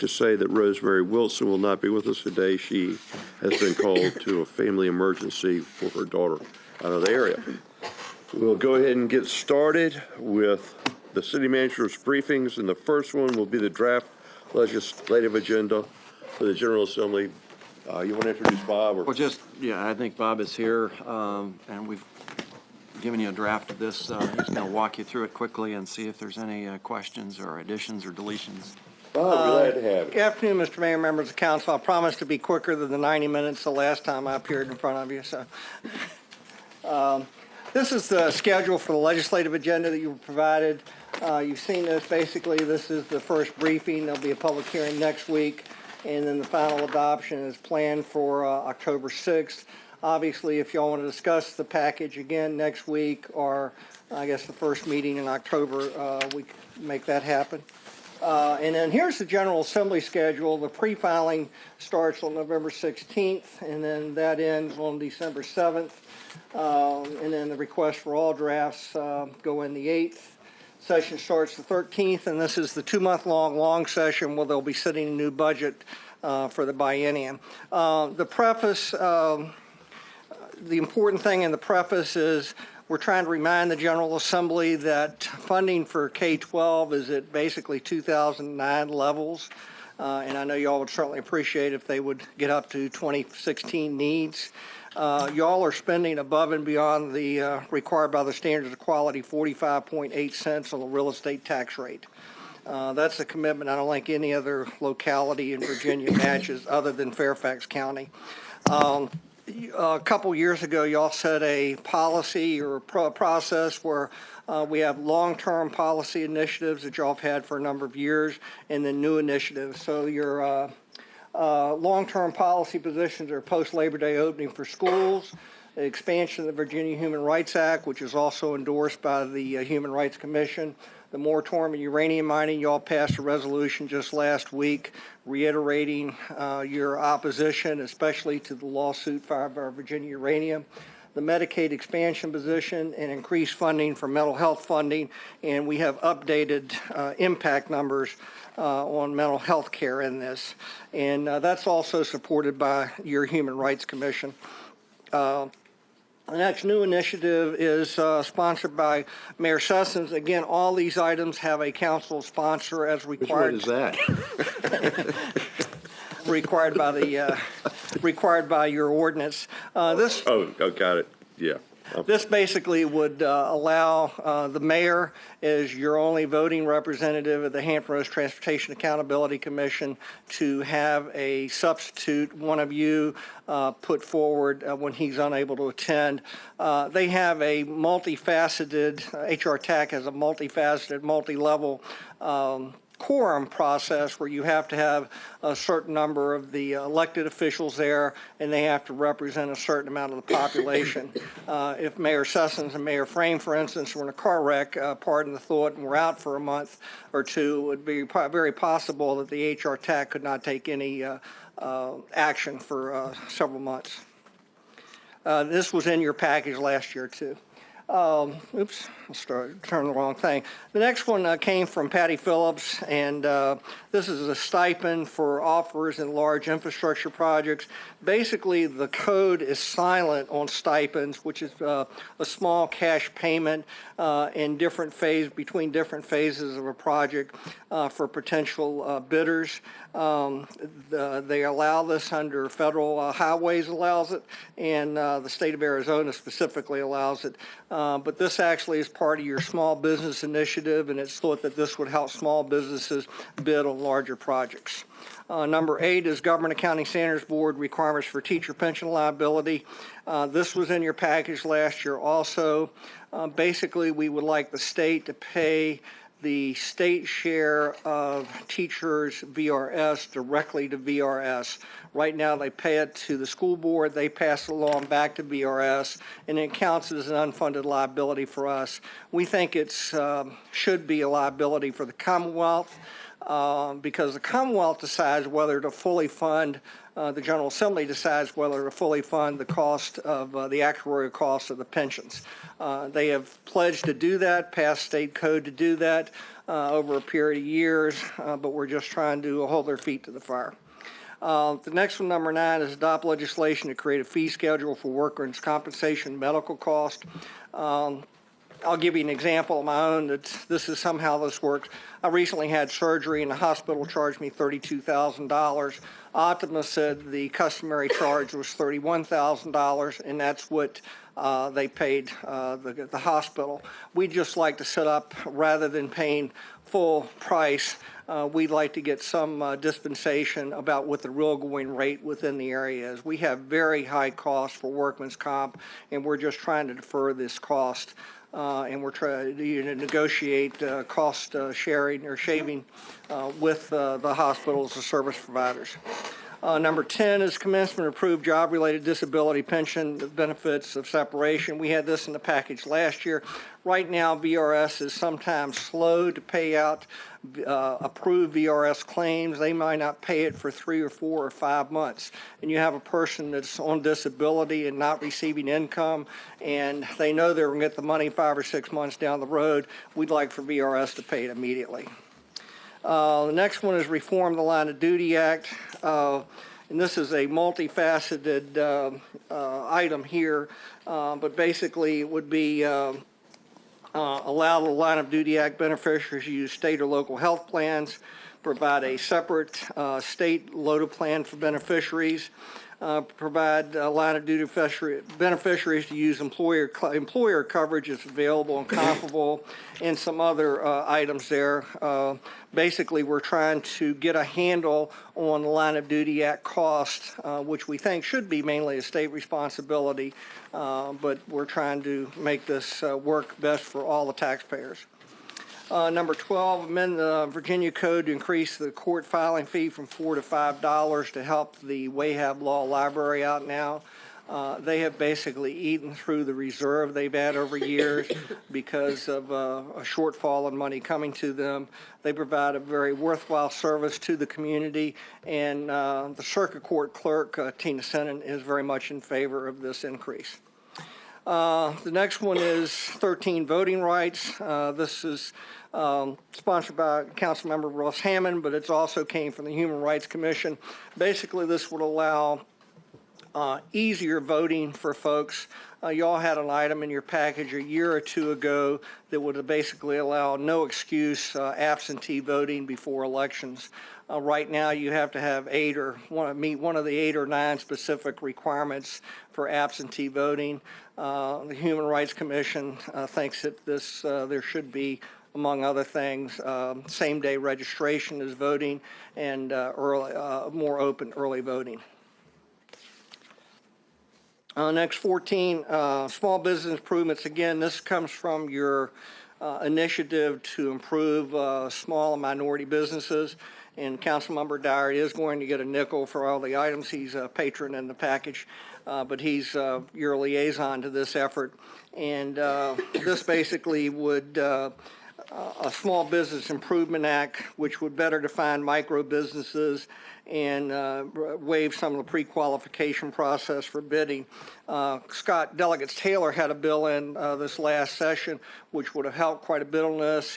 to say that Rosemary Wilson will not be with us today. She has been called to a family emergency for her daughter out of the area. We'll go ahead and get started with the city manager's briefings, and the first one will be the draft legislative agenda for the General Assembly. You want to introduce Bob? Or? Well, yeah, I think Bob is here, and we've given you a draft of this. He's going to walk you through it quickly and see if there's any questions or additions or deletions. Bob, glad to have you. Good afternoon, Mr. Mayor, members of council. I promise to be quicker than the 90 minutes the last time I appeared in front of you. So, this is the schedule for the legislative agenda that you were provided. You've seen this. Basically, this is the first briefing. There'll be a public hearing next week, and then the final adoption is planned for October 6th. Obviously, if y'all want to discuss the package again next week, or I guess the first meeting in October, we can make that happen. And then here's the General Assembly schedule. The pre-filing starts on November 16th, and then that ends on December 7th. And then the request for all drafts go in the 8th. Session starts the 13th, and this is the 2-month-long long session where they'll be setting a new budget for the biennium. The preface, the important thing in the preface is we're trying to remind the General Assembly that funding for K-12 is at basically 2009 levels. And I know y'all would certainly appreciate if they would get up to 2016 needs. Y'all are spending above and beyond the required by the standards of quality 45.8 cents on the real estate tax rate. That's a commitment I don't think any other locality in Virginia matches other than Fairfax County. A couple years ago, y'all set a policy or a process where we have long-term policy initiatives that y'all have had for a number of years, and then new initiatives. So your long-term policy positions are post-Labor Day opening for schools, the expansion of the Virginia Human Rights Act, which is also endorsed by the Human Rights Commission, the moratorium on uranium mining. Y'all passed a resolution just last week reiterating your opposition, especially to the lawsuit filed by Virginia Uranium, the Medicaid expansion position, and increased funding for mental health funding. And we have updated impact numbers on mental health care in this. And that's also supported by your Human Rights Commission. The next new initiative is sponsored by Mayor Sessions. Again, all these items have a council sponsor as required. Which one is that? required by your ordinance. This. Oh, got it. Yeah. This basically would allow the mayor, as your only voting representative of the Hampton Roads Transportation Accountability Commission, to have a substitute, one of you, put forward when he's unable to attend. They have a multifaceted, HR TAC has a multifaceted, multi-level quorum process where you have to have a certain number of the elected officials there, and they have to represent a certain amount of the population. If Mayor Sessions and Mayor Frame, for instance, were in a car wreck, pardon the thought, and were out for a month or two, it would be very possible that the HR TAC could not take any action for several months. This was in your package last year, too. Oops, turn the wrong thing. The next one came from Patty Phillips, and this is a stipend for offers in large infrastructure projects. Basically, the code is silent on stipends, which is a small cash payment in between different phases of a project for potential bidders. They allow this under federal highways allows it, and the state of Arizona specifically allows it. But this actually is part of your small business initiative, and it's thought that this would help small businesses bid on larger projects. Number 8 is Government Accounting Standards Board requirements for teacher pension liability. This was in your package last year also. Basically, we would like the state to pay the state share of teachers' VRS directly to VRS. Right now, they pay it to the school board, they pass it along back to VRS, and it counts as an unfunded liability for us. We think it should be a liability for the Commonwealth because the Commonwealth decides whether to fully fund, the General Assembly decides whether to fully fund the cost of the actuarial cost of the pensions. They have pledged to do that, passed state code to do that. over a period of years, but we're just trying to hold their feet to the fire. The next one, number 9, is adopt legislation to create a fee schedule for workers' compensation medical cost. I'll give you an example of my own that this is somehow this works. I recently had surgery and the hospital charged me $32,000. Optima said the customary charge was $31,000, and that's what they paid the hospital. We'd just like to set up, rather than paying full price, we'd like to get some dispensation about what the real going rate within the area is. We have very high costs for workman's comp, and we're just trying to defer this cost. And we're trying to negotiate cost sharing or shaving with the hospitals and service providers. Number 10 is commencement approved job-related disability pension benefits of separation. We had this in the package last year. Right now, VRS is sometimes slow to pay out approved VRS claims. They might not pay it for 3 or 4 or 5 months. And you have a person that's on disability and not receiving income, and they know they're going to get the money 5 or 6 months down the road. We'd like for VRS to pay it immediately. The next one is reform the Line of Duty Act. And this is a multifaceted item here, but basically it would be allow the Line of Duty Act beneficiaries to use state or local health plans, provide a separate state loaded plan for beneficiaries, provide Line of Duty beneficiaries to use employer coverage is available and comparable, and some other items there. Basically, we're trying to get a handle on the Line of Duty Act cost, which we think should be mainly a state responsibility, but we're trying to make this work best for all the taxpayers. Number 12, amend the Virginia Code to increase the court filing fee from $4 to $5 to help the Wahab Law Library out now. They have basically eaten through the reserve they've had over years because of a shortfall in money coming to them. They provide a very worthwhile service to the community, and the Circuit Court Clerk, Tina Sennen, is very much in favor of this increase. The next one is 13 voting rights. This is sponsored by Councilmember Ross Hammond, but it also came from the Human Rights Commission. Basically, this would allow easier voting for folks. You all had an item in your package a year or two ago that would basically allow no excuse absentee voting before elections. Right now, you have to have meet one of the 8 or 9 specific requirements for absentee voting. The Human Rights Commission thinks that there should be, among other things, same-day registration as voting and more open early voting. Next, 14, small business improvements. Again, this comes from your initiative to improve small and minority businesses. And Councilmember Dyer is going to get a nickel for all the items. He's a patron in the package, but he's your liaison to this effort. And this basically would a Small Business Improvement Act, which would better define micro businesses and waive some of the pre-qualification process for bidding. Delegate Taylor had a bill in this last session, which would have helped quite a bit on this.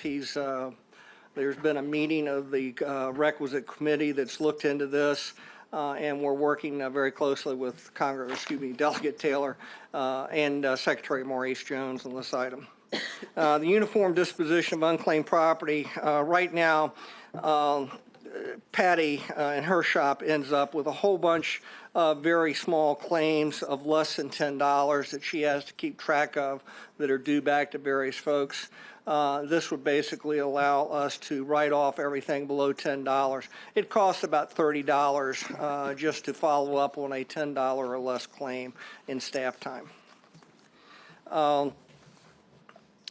There's been a meeting of the requisite committee that's looked into this, and we're working very closely with Delegate Taylor and Secretary Maurice Jones on this item. The uniform disposition of unclaimed property. Right now, Patty in her shop ends up with a whole bunch of very small claims of less than $10 that she has to keep track of that are due back to various folks. This would basically allow us to write off everything below $10. It costs about $30 just to follow up on a $10 or less claim in staff time.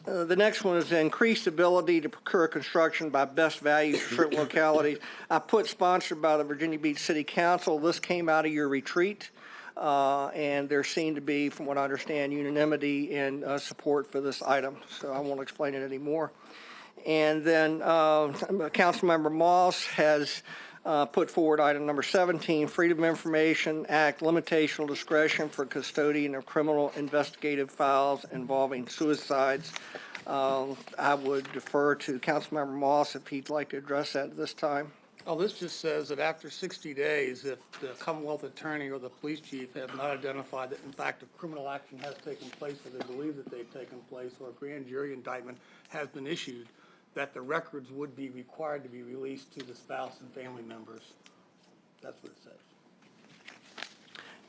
The next one is the increased ability to procure construction by best value for certain localities. I put sponsored by the Virginia Beach City Council. This came out of your retreat, and there seemed to be, from what I understand, unanimity in support for this item, so I won't explain it anymore. And then Councilmember Moss has put forward item number 17, Freedom of Information Act, limitational discretion for custodian of criminal investigative files involving suicides. I would defer to Councilmember Moss if he'd like to address that at this time. Oh, this just says that after 60 days, if the Commonwealth Attorney or the police chief have not identified that in fact a criminal action has taken place or they believe that they've taken place or a grand jury indictment has been issued, that the records would be required to be released to the spouse and family members. That's what it says.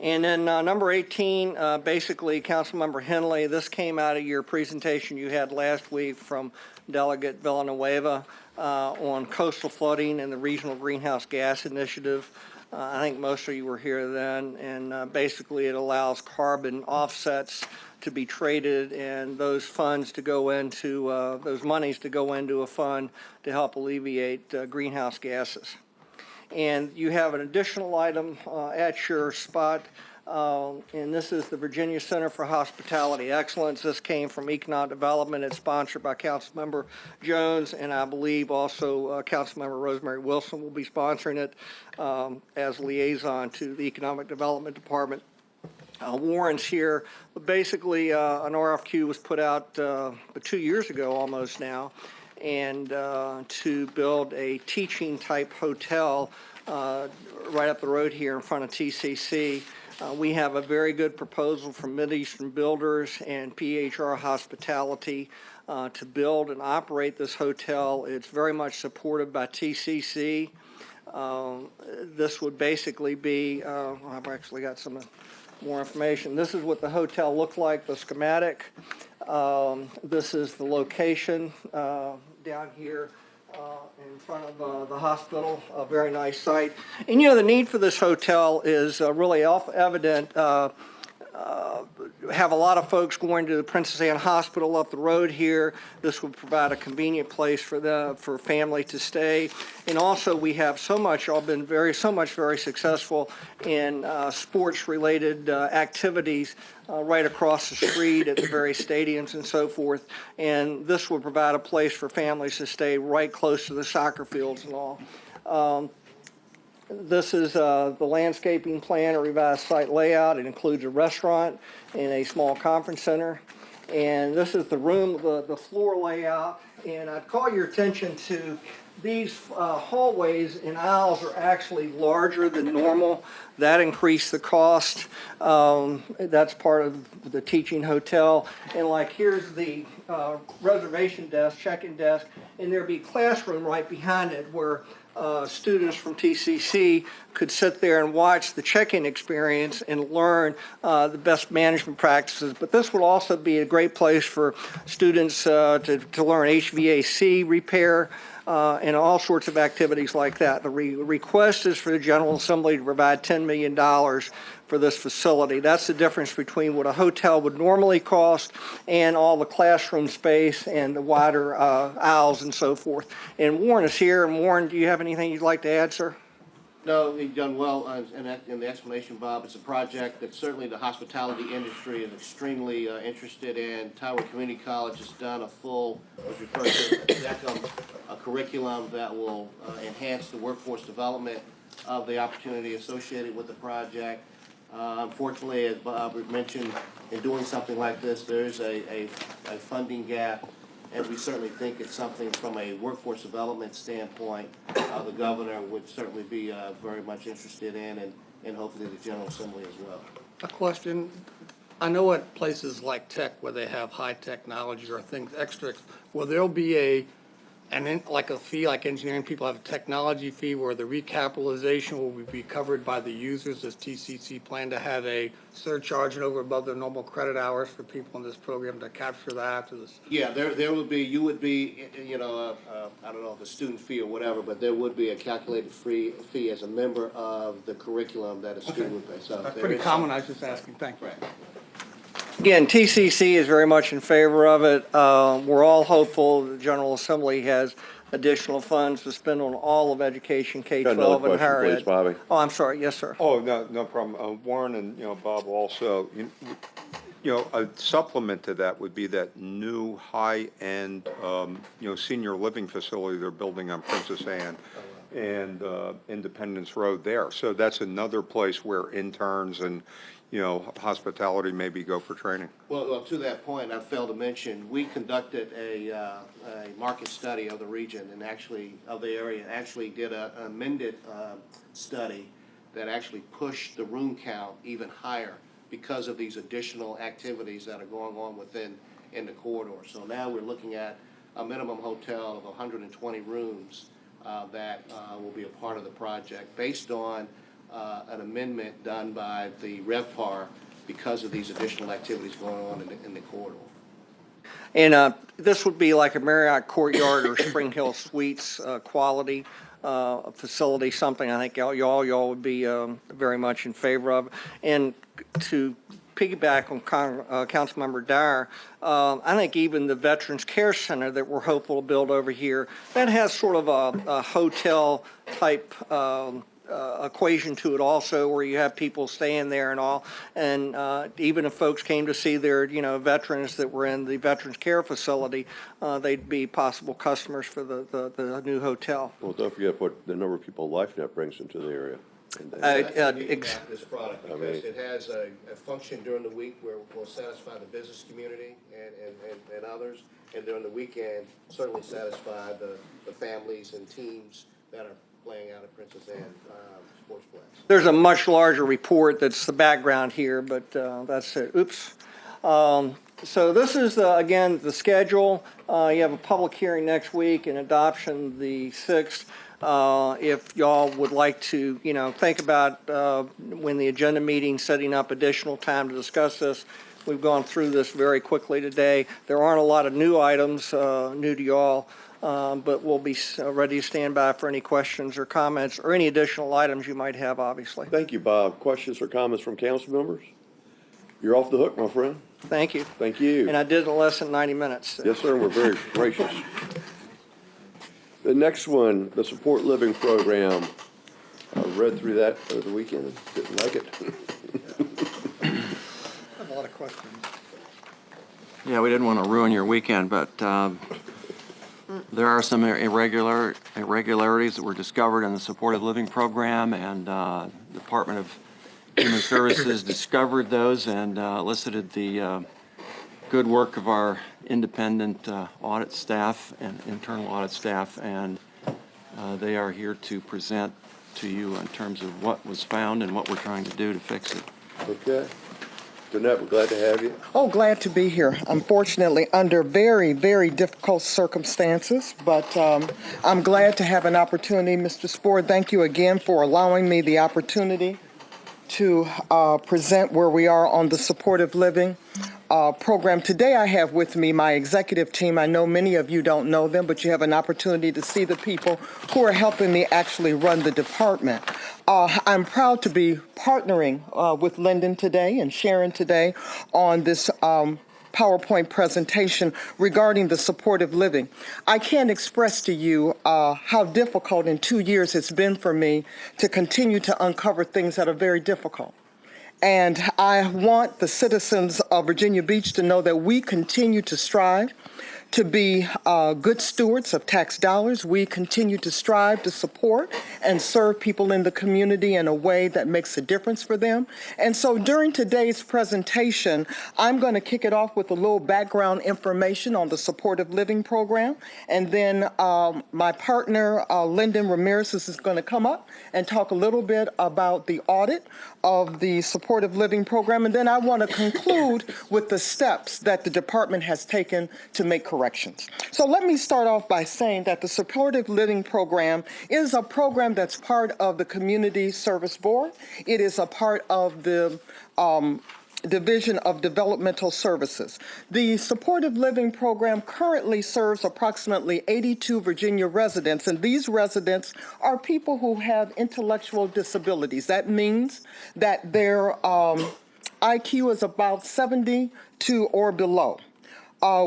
And then number 18, basically, Councilmember Henley, this came out of your presentation you had last week from Delegate Villanueva on coastal flooding and the Regional Greenhouse Gas Initiative. I think most of you were here then, and basically it allows carbon offsets to be traded and those funds to go into, those monies to go into a fund to help alleviate greenhouse gases. And you have an additional item at your spot, and this is the Virginia Center for Hospitality Excellence. This came from Economic Development. It's sponsored by Councilmember Jones, and I believe also Councilmember Rosemary Wilson will be sponsoring it as liaison to the Economic Development Department. Warren's here. But basically, an RFQ was put out 2 years ago almost now, and to build a teaching type hotel right up the road here in front of TCC. We have a very good proposal from Mideastern Builders and PHR Hospitality to build and operate this hotel. It's very much supported by TCC. This would basically be, I've actually got some more information. This is what the hotel looked like, the schematic. This is the location down here in front of the hospital, a very nice site. And you know, the need for this hotel is really evident. Have a lot of folks going to the Princess Anne Hospital up the road here. This would provide a convenient place for family to stay. And also we have so much, all been very successful in sports related activities right across the street at the various stadiums and so forth. And this would provide a place for families to stay right close to the soccer fields and all. This is the landscaping plan, a revised site layout. It includes a restaurant and a small conference center. And this is the room, the floor layout. And I'd call your attention to these hallways and aisles are actually larger than normal. That increased the cost. That's part of the teaching hotel. And like here's the reservation desk, check-in desk, and there'd be a classroom right behind it where students from TCC could sit there and watch the check-in experience and learn the best management practices. But this would also be a great place for students to learn HVAC repair and all sorts of activities like that. The request is for the General Assembly to provide $10 million for this facility. That's the difference between what a hotel would normally cost and all the classroom space and the wider aisles and so forth. And Warren is here. And Warren, do you have anything you'd like to add, sir? No, you've done well in the explanation, Bob. It's a project that certainly the hospitality industry is extremely interested in. Tower Community College has done a full, what's referred to a curriculum that will enhance the workforce development of the opportunity associated with the project. Unfortunately, as Bob mentioned, in doing something like this, there's a funding gap, and we certainly think it's something from a workforce development standpoint the governor would certainly be very much interested in, and hopefully the General Assembly as well. A question. I know at places like tech where they have high technology or things extra, will there be like a fee, like engineering people have a technology fee where the recapitalization will be covered by the users? Does TCC plan to have a surcharge and over above the normal credit hours for people in this program to capture that? Yeah, there would be, you would be, you know, I don't know if a student fee or whatever, but there would be a calculated fee as a member of the curriculum that a student would pay. So that's pretty common. I was just asking. Thank you. Right. Again, TCC is very much in favor of it. We're all hopeful the General Assembly has additional funds to spend on all of education, K-12 and higher ed. Please, Bobby. Oh, I'm sorry. Yes, sir. Oh, no problem. Warren and, Bob also, a supplement to that would be that new high-end, senior living facility they're building on Princess Anne. and Independence Road there. So that's another place where interns and, hospitality maybe go for training. Well, to that point, I failed to mention, we conducted a market study of the region and actually, of the area, actually did an amended study that actually pushed the room count even higher because of these additional activities that are going on in the corridor. So now we're looking at a minimum hotel of 120 rooms that will be a part of the project based on an amendment done by the RevPAR because of these additional activities going on in the corridor. And this would be like a Marriott Courtyard or Spring Hill Suites quality facility, something I think y'all would be very much in favor of. And to piggyback on Councilmember Dyer, I think even the Veterans Care Center that we're hopeful to build over here, that has sort of a hotel type equation to it also, where you have people staying there and all. And even if folks came to see their, veterans that were in the Veterans Care Facility, they'd be possible customers for the new hotel. Well, don't forget what the number of people LifeNet brings into the area. That's unique about this product because it has a function during the week where we'll satisfy the business community and others, and during the weekend certainly satisfy the families and teams that are playing out at Princess Anne Sportsplex. There's a much larger report that's the background here, but that's it. Oops. So this is, again, the schedule. You have a public hearing next week and adoption the 6th. If y'all would like to, think about when the agenda meeting, setting up additional time to discuss this. We've gone through this very quickly today. There aren't a lot of new items new to y'all. But we'll be ready to stand by for any questions or comments or any additional items you might have, obviously. Thank you, Bob. Questions or comments from council members? You're off the hook, my friend. Thank you. Thank you. And I did it in less than 90 minutes. Yes, sir. We're very gracious. The next one, the support living program. I read through that over the weekend. Didn't like it. I have a lot of questions. Yeah, we didn't want to ruin your weekend, but there are some irregularities that were discovered in the supportive living program, and Department of Human Services discovered those and elicited the good work of our independent audit staff and internal audit staff, and they are here to present to you in terms of what was found and what we're trying to do to fix it. Okay. Jeanette, we're glad to have you. Oh, glad to be here. Unfortunately, under very, very difficult circumstances, but I'm glad to have an opportunity. Mr. Spore, thank you again for allowing me the opportunity to present where we are on the supportive living program. Today I have with me my executive team. I know many of you don't know them, but you have an opportunity to see the people who are helping me actually run the department. I'm proud to be partnering with Lyndon today and Sharon today on this PowerPoint presentation regarding the supportive living. I can't express to you how difficult in 2 years it's been for me to continue to uncover things that are very difficult. And I want the citizens of Virginia Beach to know that we continue to strive to be good stewards of tax dollars. We continue to strive to support and serve people in the community in a way that makes a difference for them. And so during today's presentation, I'm going to kick it off with a little background information on the supportive living program. And then my partner, Lyndon Ramirez, is going to come up and talk a little bit about the audit of the supportive living program. And then I want to conclude with the steps that the department has taken to make corrections. So let me start off by saying that the supportive living program is a program that's part of the Community Service Board. It is a part of the Division of Developmental Services. The supportive living program currently serves approximately 82 Virginia residents, and these residents are people who have intellectual disabilities. That means that their IQ is about 72 or below.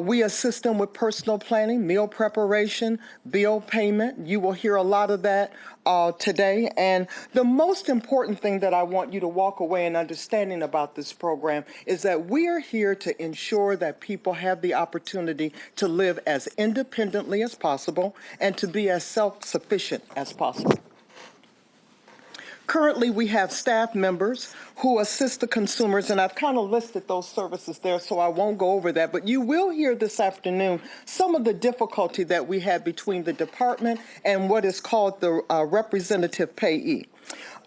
We assist them with personal planning, meal preparation, bill payment. You will hear a lot of that today. And the most important thing that I want you to walk away and understanding about this program is that we are here to ensure that people have the opportunity to live as independently as possible and to be as self-sufficient as possible. Currently, we have staff members who assist the consumers, and I've kind of listed those services there, so I won't go over that. But you will hear this afternoon some of the difficulty that we had between the department and what is called the representative payee.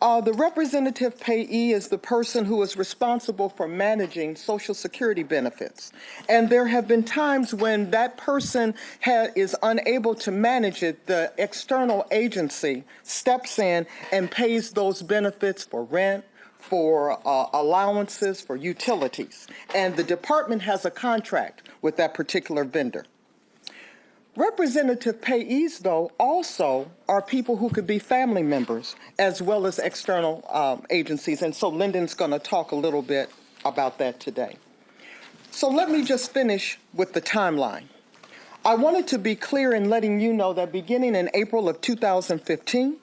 The representative payee is the person who is responsible for managing Social Security benefits. And there have been times when that person is unable to manage it. The external agency steps in and pays those benefits for rent, for allowances, for utilities. And the department has a contract with that particular vendor. Representative payees, though, also are people who could be family members as well as external agencies. And so Lyndon's going to talk a little bit about that today. So let me just finish with the timeline. I wanted to be clear in letting you know that beginning in April of 2015,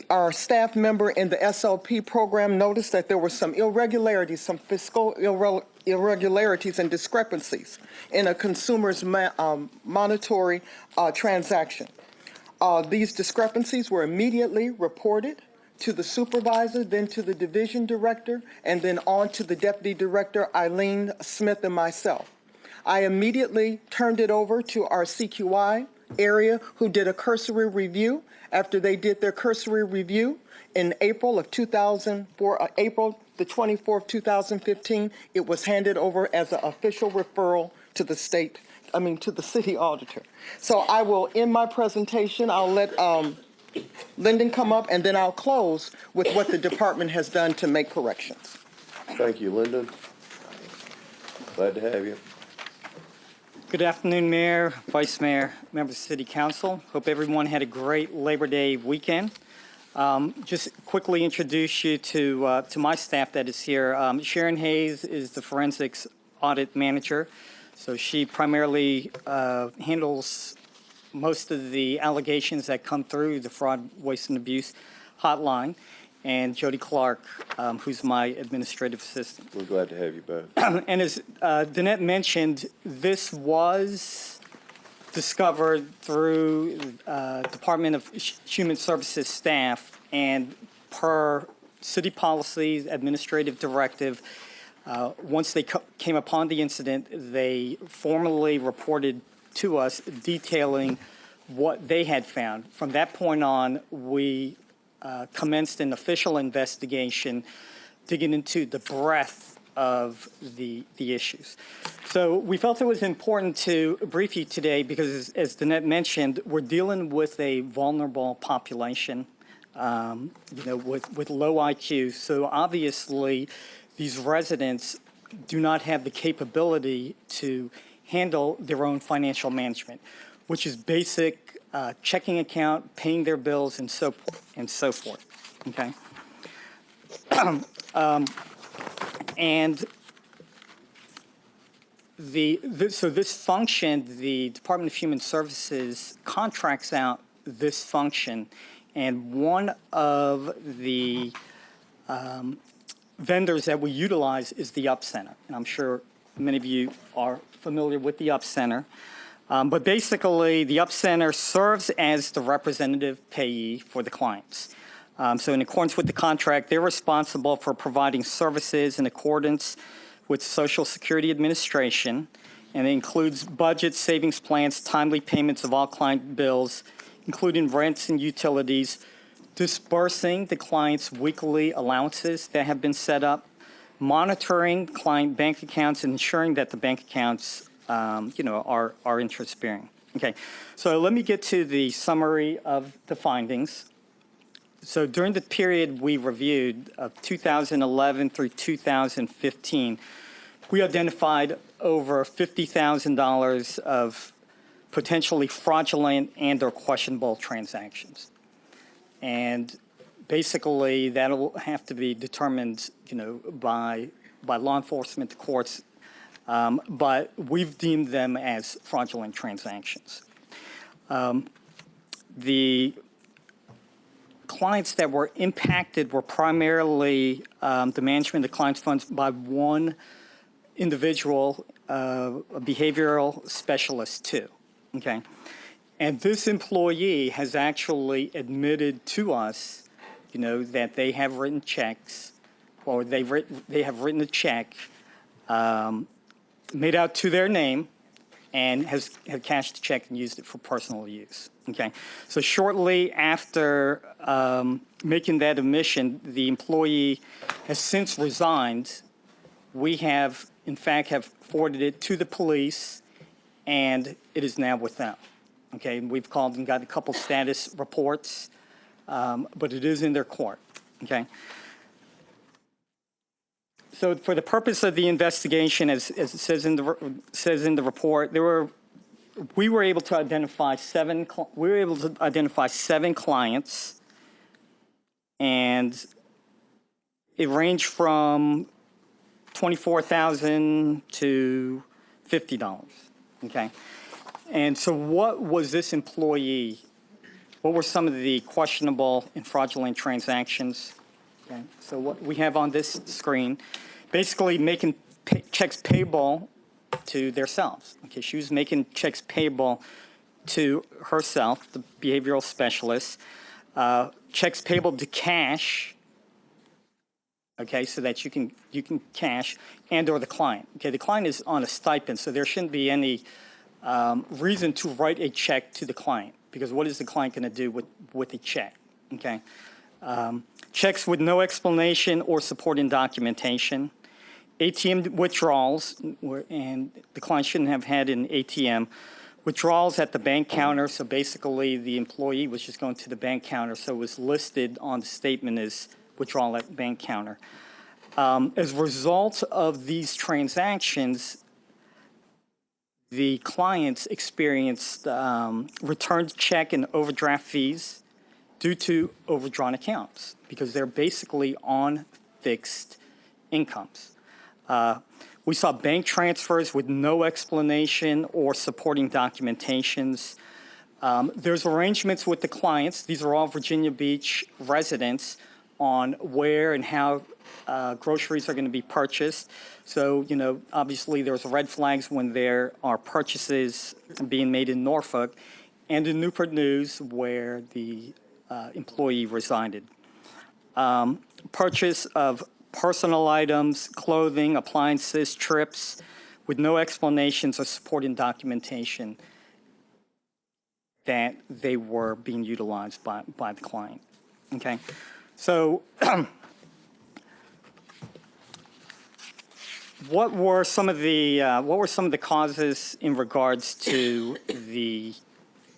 our staff member in the SLP program noticed that there were some irregularities, some fiscal irregularities and discrepancies in a consumer's monetary transaction. These discrepancies were immediately reported to the supervisor, then to the division director, and then on to the deputy director, Eileen Smith, and myself. I immediately turned it over to our CQI area, who did a cursory review. After they did their cursory review in April of 2004, April the 24th, 2015, it was handed over as an official referral to the to the city auditor. So I will end my presentation. I'll let Lyndon come up, and then I'll close with what the department has done to make corrections. Thank you, Lyndon. Glad to have you. Good afternoon, Mayor, Vice Mayor, members of City Council. Hope everyone had a great Labor Day weekend. Just quickly introduce you to my staff that is here. Sharon Hayes is the Forensics Audit Manager. So she primarily handles most of the allegations that come through the Fraud, Waste, and Abuse hotline. And Jody Clark, who's my administrative assistant. We're glad to have you both. And as Danette mentioned, this was discovered through Department of Human Services staff, and per city policies, administrative directive, once they came upon the incident, they formally reported to us detailing what they had found. From that point on, we commenced an official investigation digging into the breadth of the issues. So we felt it was important to brief you today because, as Danette mentioned, we're dealing with a vulnerable population, with low IQ. So obviously, these residents do not have the capability to handle their own financial management, which is basic checking account, paying their bills, and so forth. Okay. And so this function, the Department of Human Services contracts out this function, and one of the vendors that we utilize is the Up Center, and I'm sure many of you are familiar with the Up Center. But basically, the Up Center serves as the representative payee for the clients. So in accordance with the contract, they're responsible for providing services in accordance with Social Security Administration, and it includes budgets, savings plans, timely payments of all client bills, including rents and utilities, disbursing the client's weekly allowances that have been set up, monitoring client bank accounts, and ensuring that the bank accounts are interest-bearing. Okay, so let me get to the summary of the findings. So during the period we reviewed of 2011 through 2015, we identified over $50,000 of potentially fraudulent and or questionable transactions. And basically that'll have to be determined, by law enforcement, the courts, but we've deemed them as fraudulent transactions. The clients that were impacted were primarily the management of the client's funds by one individual, a behavioral specialist too, okay? And this employee has actually admitted to us, you know, that they have written checks, or they have written a check made out to their name and have cashed the check and used it for personal use, okay? So shortly after making that admission, the employee has since resigned. We have, in fact, have forwarded it to the police, and it is now with them. Okay, and we've called and got a couple status reports, but it is in their court. Okay. So for the purpose of the investigation, as it says in the report, we were able to identify seven clients, and it ranged from $24,000 to $50. Okay. And so what was this employee, what were some of the questionable and fraudulent transactions? Okay. So what we have on this screen, basically making checks payable to themselves. Okay, she was making checks payable to herself, the behavioral specialist, checks payable to cash, okay, so that you can cash, and or the client. Okay, the client is on a stipend, so there shouldn't be any reason to write a check to the client, because what is the client going to do with a check? Okay, checks with no explanation or supporting documentation, ATM withdrawals, and the client shouldn't have had an ATM withdrawals at the bank counter. So basically, the employee was just going to the bank counter, so it was listed on the statement as withdrawal at bank counter. As a result of these transactions, the clients experienced returned check and overdraft fees due to overdrawn accounts because they're basically on fixed incomes. We saw bank transfers with no explanation or supporting documentations. There's arrangements with the clients. These are all Virginia Beach residents on where and how groceries are going to be purchased. So, you know, obviously there's red flags when there are purchases being made in Norfolk and in Newport News where the employee resided. Purchase of personal items, clothing, appliances, trips with no explanations or supporting documentation that they were being utilized by the client. Okay, so what were some of the causes in regards to the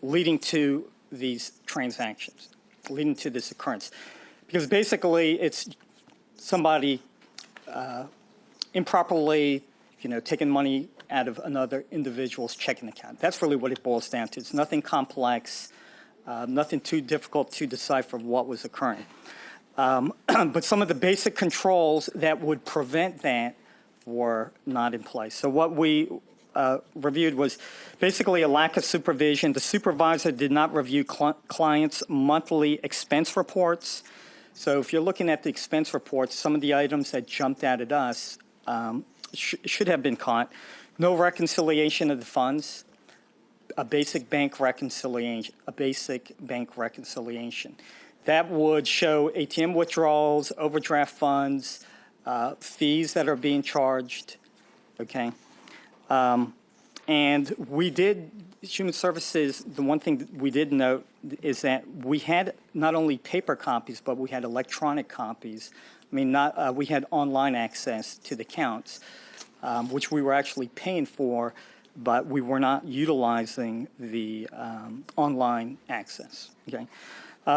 leading to these transactions, leading to this occurrence? Because basically, it's somebody improperly, you know, taking money out of another individual's checking account. That's really what it boils down to. It's nothing complex, nothing too difficult to decipher what was occurring. But some of the basic controls that would prevent that were not in place. So what we reviewed was basically a lack of supervision. The supervisor did not review clients' monthly expense reports. So if you're looking at the expense reports, some of the items that jumped out at us should have been caught. No reconciliation of the funds, a basic bank reconciliation, That would show ATM withdrawals, overdraft funds, fees that are being charged, okay? And we did, Human Services, the one thing that we did note is that we had not only paper copies, but we had electronic copies. I mean, we had online access to the accounts, which we were actually paying for, but we were not utilizing the online access, okay?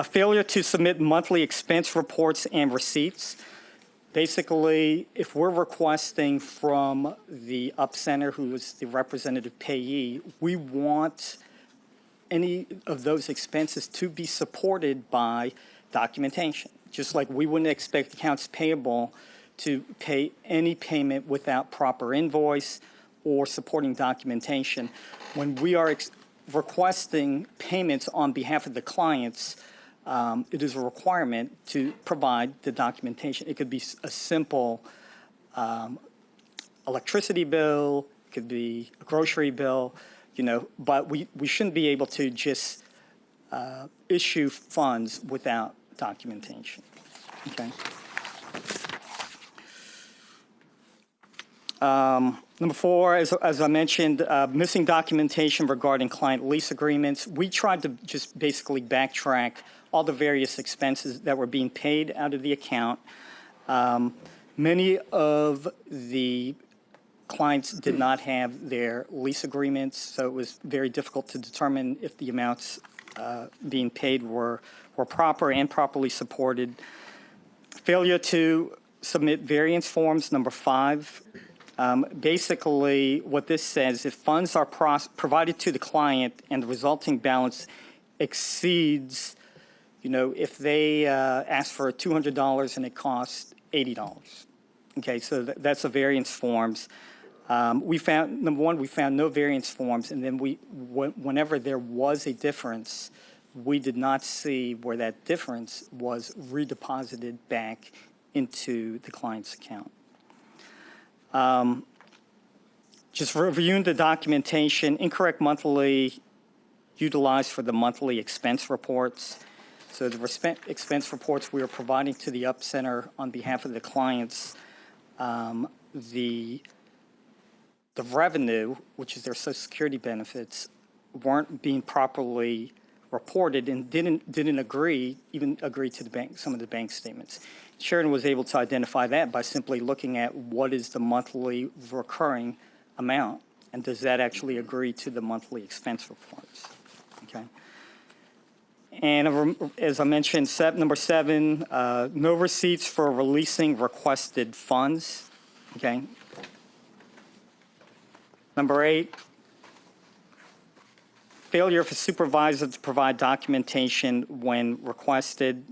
Failure to submit monthly expense reports and receipts. Basically, if we're requesting from the up center, who is the representative payee, we want any of those expenses to be supported by documentation. Just like we wouldn't expect accounts payable to pay any payment without proper invoice or supporting documentation. When we are requesting payments on behalf of the clients, it is a requirement to provide the documentation. It could be a simple electricity bill, it could be a grocery bill, but we shouldn't be able to just issue funds without documentation, okay? Number 4, as I mentioned, missing documentation regarding client lease agreements. We tried to just basically backtrack all the various expenses that were being paid out of the account. Many of the clients did not have their lease agreements, so it was very difficult to determine if the amounts being paid were proper and properly supported. Failure to submit variance forms, number 5. Basically, what this says, if funds are provided to the client and the resulting balance exceeds, if they ask for $200 and it costs $80. Okay, so that's a variance forms. We found, number 1, we found no variance forms, and then whenever there was a difference, we did not see where that difference was redeposited back into the client's account. Just reviewing the documentation, incorrect monthly utilized for the monthly expense reports. So the expense reports we are providing to the UP Center on behalf of the clients, the revenue, which is their Social Security benefits, weren't being properly reported and didn't even agree to the bank, some of the bank statements. Sharon was able to identify that by simply looking at what is the monthly recurring amount, and does that actually agree to the monthly expense reports, okay? And as I mentioned, number 7, no receipts for releasing requested funds, okay? Number 8, failure for supervisor to provide documentation when requested.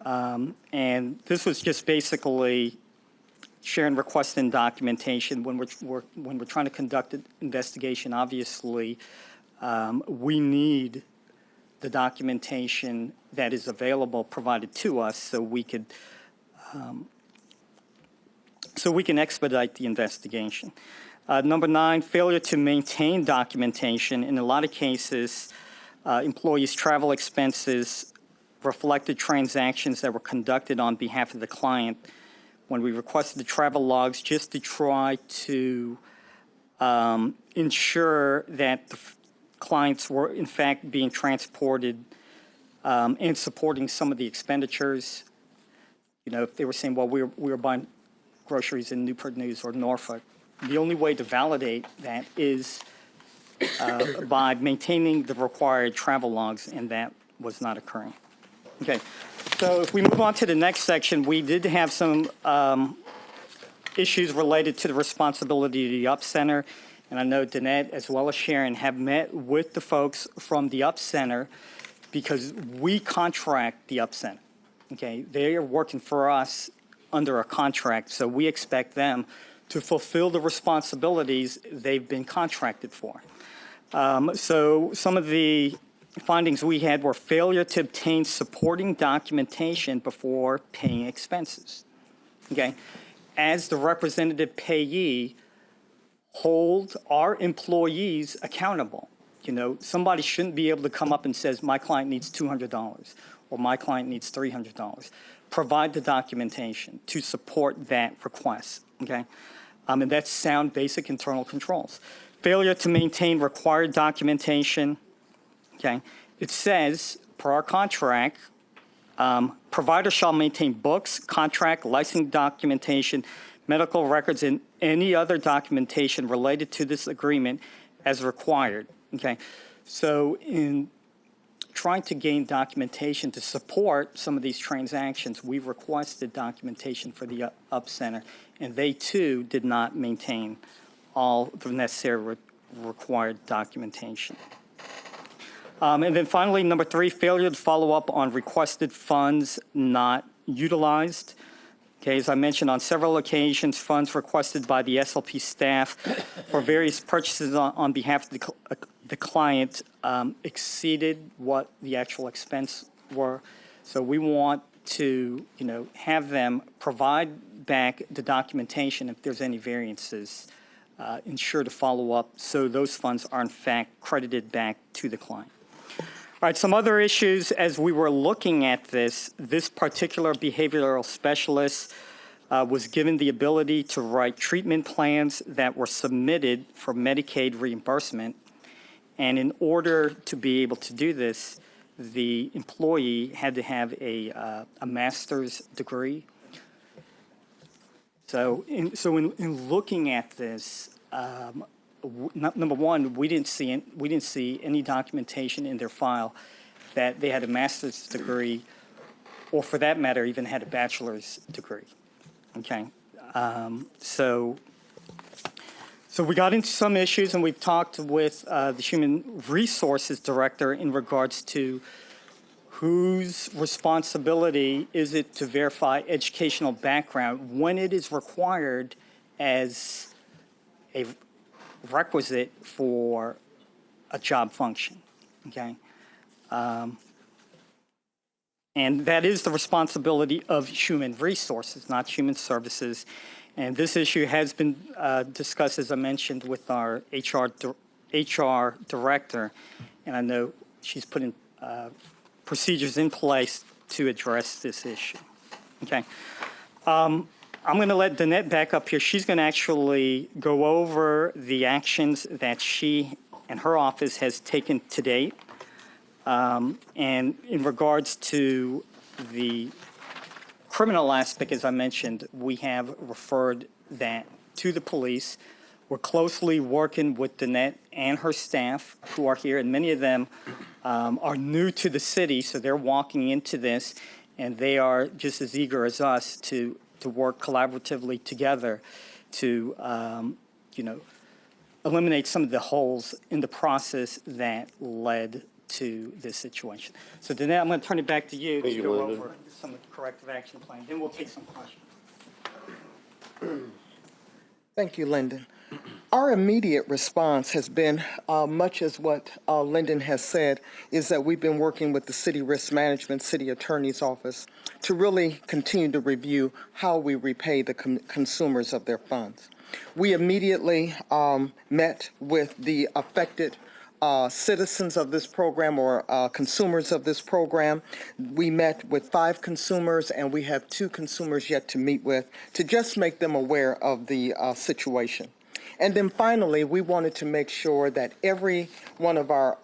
And this was just basically Sharon requesting documentation when we're trying to conduct an investigation. Obviously, we need the documentation that is available provided to us so we can expedite the investigation. Number 9, failure to maintain documentation. In a lot of cases, employees' travel expenses reflected transactions that were conducted on behalf of the client. When we requested the travel logs just to try to ensure that the clients were in fact being transported and supporting some of the expenditures. If they were saying, well, we were buying groceries in Newport News or Norfolk, the only way to validate that is by maintaining the required travel logs, and that was not occurring. Okay, so if we move on to the next section, we did have some issues related to the responsibility of the UP Center, and I know Danette as well as Sharon have met with the folks from the UP Center because we contract the UP Center. Okay, they are working for us under a contract, so we expect them to fulfill the responsibilities they've been contracted for. So some of the findings we had were failure to obtain supporting documentation before paying expenses. Okay, as the representative payee, hold our employees accountable. Somebody shouldn't be able to come up and says, my client needs $200 or my client needs $300. Provide the documentation to support that request, okay? And that's sound basic internal controls. Failure to maintain required documentation, okay? It says, per our contract, provider shall maintain books, contract, licensing documentation, medical records, and any other documentation related to this agreement as required, okay? So in trying to gain documentation to support some of these transactions, we requested documentation for the UP Center, and they too did not maintain all the necessary required documentation. And then finally, number 3, failure to follow up on requested funds not utilized. Okay, as I mentioned, on several occasions, funds requested by the SLP staff for various purchases on behalf of the client exceeded what the actual expense were. So we want to, have them provide back the documentation if there's any variances, ensure to follow up so those funds are in fact credited back to the client. All right, some other issues as we were looking at this particular behavioral specialist was given the ability to write treatment plans that were submitted for Medicaid reimbursement. And in order to be able to do this, the employee had to have a master's degree. So in looking at this, number one, we didn't see any documentation in their file that they had a master's degree, or for that matter, even had a bachelor's degree. Okay, so we got into some issues, and we've talked with the Human Resources Director in regards to whose responsibility is it to verify educational background when it is required as a requisite for a job function, okay? And that is the responsibility of Human Resources, not Human Services. And this issue has been discussed, as I mentioned, with our HR director, and I know she's putting procedures in place to address this issue. Okay. I'm going to let Danette back up here. She's going to actually go over the actions that she and her office has taken to date. And in regards to the criminal aspect, as I mentioned, we have referred that to the police. We're closely working with Danette and her staff who are here, and many of them are new to the city, so they're walking into this, and they are just as eager as us to work collaboratively together to, eliminate some of the holes in the process that led to this situation. So Danette, I'm going to turn it back to you to go over some of the corrective action plan. Then we'll take some questions. Thank you, Lyndon. Our immediate response has been, much as what Lyndon has said, is that we've been working with the City Risk Management, City Attorney's Office to really continue to review how we repay the consumers of their funds. We immediately met with the affected citizens of this program or consumers of this program. We met with 5 consumers, and we have 2 consumers yet to meet with to just make them aware of the situation. And then finally, we wanted to make sure that every one of our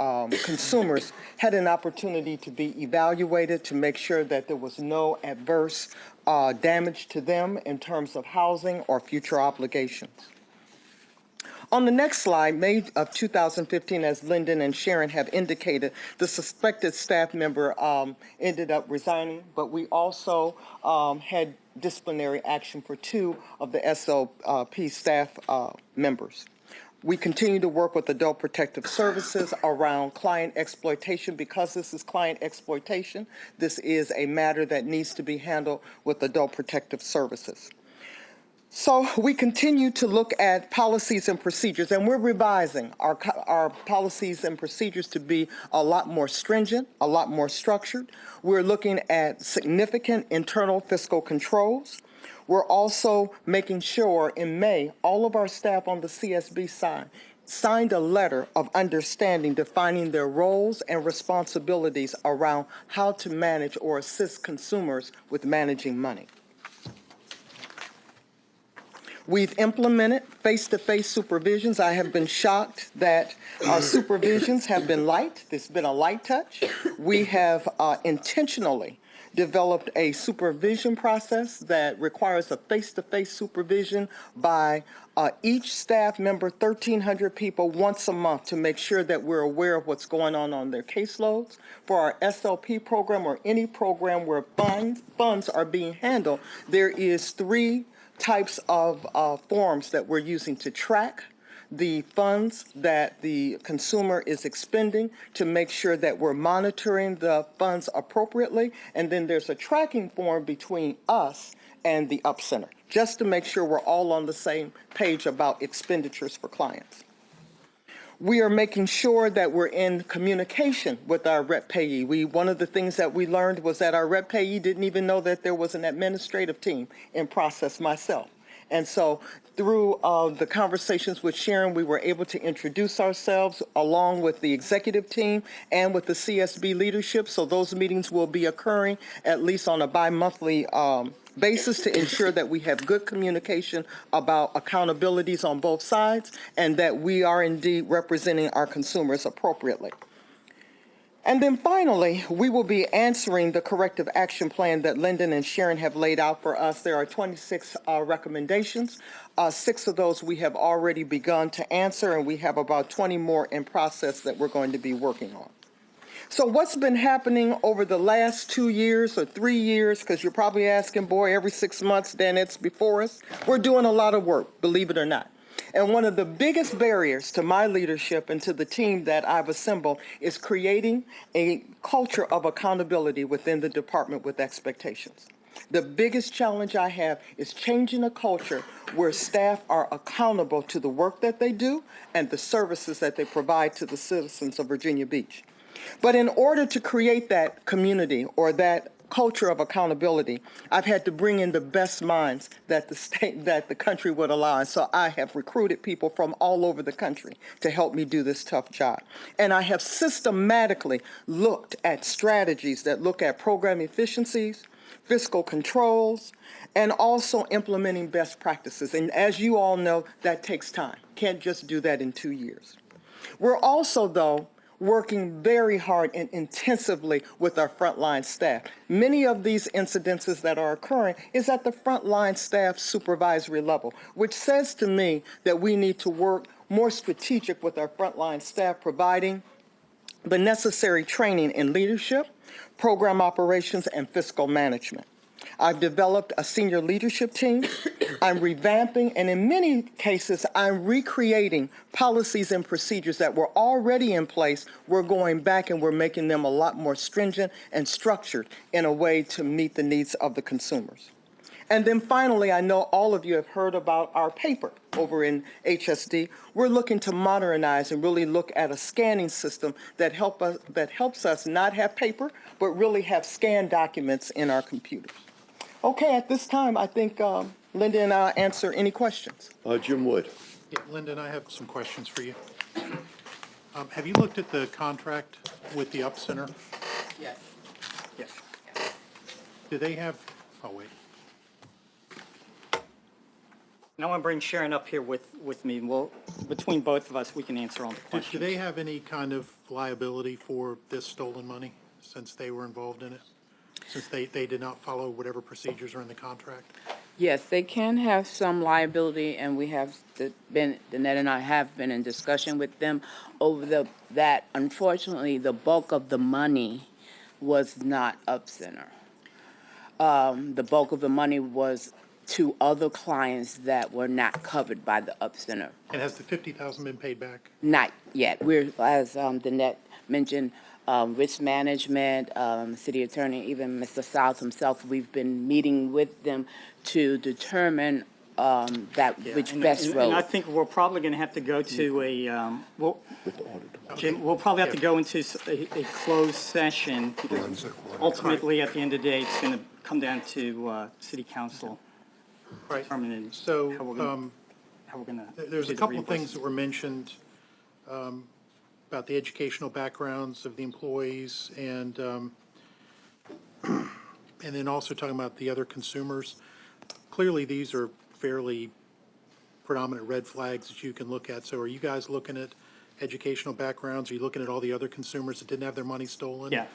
consumers had an opportunity to be evaluated to make sure that there was no adverse damage to them in terms of housing or future obligations. On the next slide, May of 2015, as Lyndon and Sharon have indicated, the suspected staff member ended up resigning, but we also had disciplinary action for 2 of the SLP staff members. We continue to work with Adult Protective Services around client exploitation. Because this is client exploitation, this is a matter that needs to be handled with Adult Protective Services. So we continue to look at policies and procedures, and we're revising our policies and procedures to be a lot more stringent, a lot more structured. We're looking at significant internal fiscal controls. We're also making sure in May, all of our staff on the CSB side signed a letter of understanding defining their roles and responsibilities around how to manage or assist consumers with managing money. We've implemented face-to-face supervisions. I have been shocked that our supervisions have been light. There's been a light touch. We have intentionally developed a supervision process that requires a face-to-face supervision by each staff member, 1,300 people, once a month to make sure that we're aware of what's going on their caseloads. For our SLP program or any program where funds are being handled, there is 3 types of forms that we're using to track the funds that the consumer is expending to make sure that we're monitoring the funds appropriately. And then there's a tracking form between us and the Up Center, just to make sure we're all on the same page about expenditures for clients. We are making sure that we're in communication with our rep payee. One of the things that we learned was that our rep payee didn't even know that there was an administrative team in process myself. And so through the conversations with Sharon, we were able to introduce ourselves along with the executive team and with the CSB leadership. So those meetings will be occurring at least on a bi-monthly basis to ensure that we have good communication about accountabilities on both sides and that we are indeed representing our consumers appropriately. And then finally, we will be answering the corrective action plan that Lyndon and Sharon have laid out for us. There are 26 recommendations. 6 of those we have already begun to answer, and we have about 20 more in process that we're going to be working on. So what's been happening over the last 2 years or 3 years, because you're probably asking, boy, every 6 months, then it's before us. We're doing a lot of work, believe it or not. And one of the biggest barriers to my leadership and to the team that I've assembled is creating a culture of accountability within the department with expectations. The biggest challenge I have is changing a culture where staff are accountable to the work that they do and the services that they provide to the citizens of Virginia Beach. But in order to create that community or that culture of accountability, I've had to bring in the best minds that the country would allow. And so I have recruited people from all over the country to help me do this tough job. And I have systematically looked at strategies that look at program efficiencies, fiscal controls, and also implementing best practices. And as you all know, that takes time. Can't just do that in 2 years. We're also, though, working very hard and intensively with our frontline staff. Many of these incidences that are occurring is at the frontline staff supervisory level, which says to me that we need to work more strategic with our frontline staff, providing the necessary training in leadership, program operations, and fiscal management. I've developed a senior leadership team. I'm revamping, and in many cases, I'm recreating policies and procedures that were already in place. We're going back and we're making them a lot more stringent and structured in a way to meet the needs of the consumers. And then finally, I know all of you have heard about our paper over in HSD. We're looking to modernize and really look at a scanning system that helps us not have paper, but really have scanned documents in our computers. Okay, at this time, I think Linda and I'll answer any questions. Jim Wood. Yeah, Lyndon, I have some questions for you. Have you looked at the contract with the Up Center? Yes. Yes. Do they have, oh, wait. And I want to bring Sharon up here with me. Well, between both of us, we can answer all the Do questions. they have any kind of liability for this stolen money since they were involved in it? Since they did not follow whatever procedures are in the contract? Yes, they can have some liability, and we have been, Danette and I have been in discussion with them over that. Unfortunately, the bulk of the money was not Up Center. The bulk of the money was to other clients that were not covered by the Up Center. And has the $50,000 been paid back? Not yet. We're, as Danette mentioned, risk management, city attorney, even Mr. South himself, we've been meeting with them to determine which best road. And I think we're probably going to have to go to Jim, we'll probably have to go into a closed session. Because ultimately, at the end of the day, it's going to come down to city council. Right. Determining So how we're going to there's a couple of things that were mentioned about the educational backgrounds of the employees and then also talking about the other consumers. Clearly, these are fairly predominant red flags that you can look at. So are you guys looking at educational backgrounds? Are you looking at all the other consumers that didn't have their money stolen? Yeah.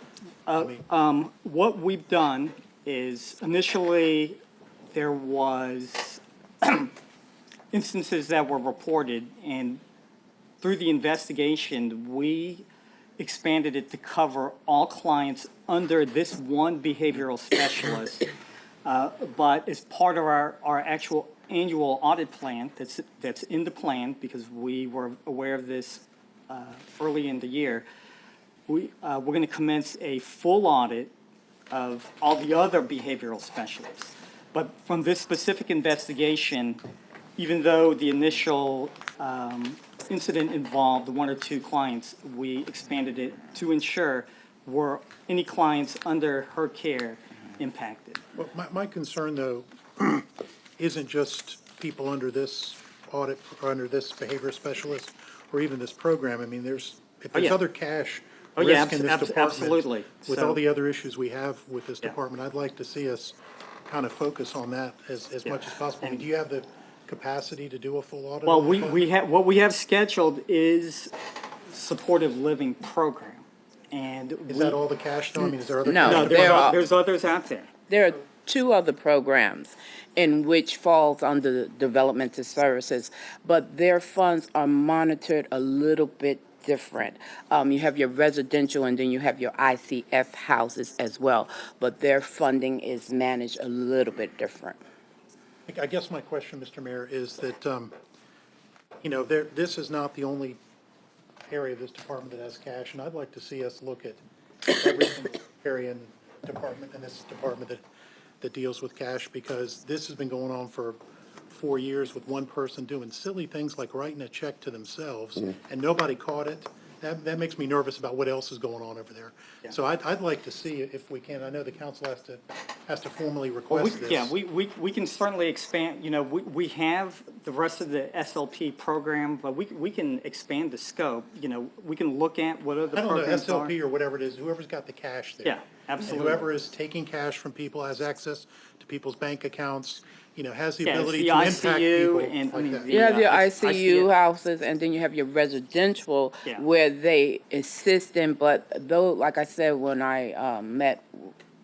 What we've done is initially there was instances that were reported, and through the investigation, we expanded it to cover all clients under this one behavioral specialist. But as part of our actual annual audit plan that's in the plan, because we were aware of this early in the year, we're going to commence a full audit of all the other behavioral specialists. But from this specific investigation, even though the initial incident involved one or two clients, we expanded it to ensure were any clients under her care impacted. Well, my concern, though, isn't just people under this audit, or under this behavior specialist, or even this program. I mean, if there's yeah. other cash Oh, yeah, risk in this department. absolutely. With So- all the other issues we have with this Yeah. department, I'd like to see us kind of focus on that as much as possible. I mean, do you have the capacity to do a full audit? Well, on that? what we have scheduled is supportive living program. And Is that all the cash, though? I mean, is there other? No. No, cash? There are- there's others out there. There are two other programs in which falls under developmental services, but their funds are monitored a little bit different. You have your residential and then you have your ICF houses as well, but their funding is managed a little bit different. I guess my question, Mr. Mayor, is that, this is not the only area of this department that has cash, and I'd like to see us look at every single area in department, in this department that deals with cash, because this has been going on for 4 years with one person doing silly things like writing a check to themselves, and nobody caught it. That makes me nervous about what else is going on over there. So I'd like to see if we can. I know the council has to formally request this. Yeah, we can certainly expand, we have the rest of the SLP program, but we can expand the scope, we can look at what other I don't know, programs are. SLP or whatever it is, whoever's got the cash there. Yeah, absolutely. And whoever is taking cash from people, has access to people's bank accounts, has the Yeah, it's ability the to impact ICU people and, I like mean, that. the- You have your it's ICU houses, and then you have your residential, Yeah. where they assist in, but though, like I said, when I met,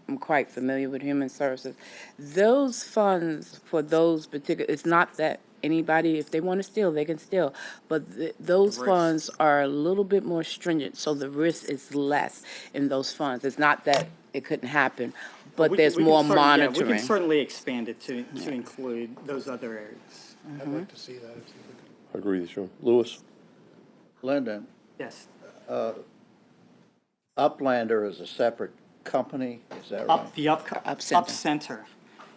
I'm quite familiar with human services, those funds for those particular, it's not that anybody, if they want to steal, they can steal, but those risk. funds are a little bit more stringent, so the risk is less in those funds. It's not that it couldn't happen, but We there's can more certainly- yeah, monitoring. We can certainly expand it to include those other areas. I'd like to see that. If we could. I agree with you. Louis? Lyndon, Yes. Uplander is a separate company, is that right? Up center. Up center.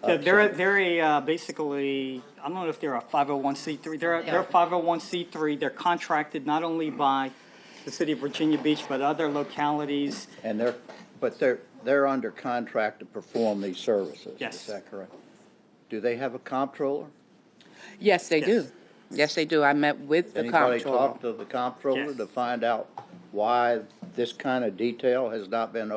They're a, basically, I don't know if they're a 501c3. They're a 501c3. They're contracted not only by the city of Virginia Beach, but other localities. And they're under contract to perform these services? Yes. Is that correct? Do they have a comptroller? Yes, they do. Yes, they do. I met with the Anybody comptroller. talk to the comptroller Yes. to find out why this kind of detail has not been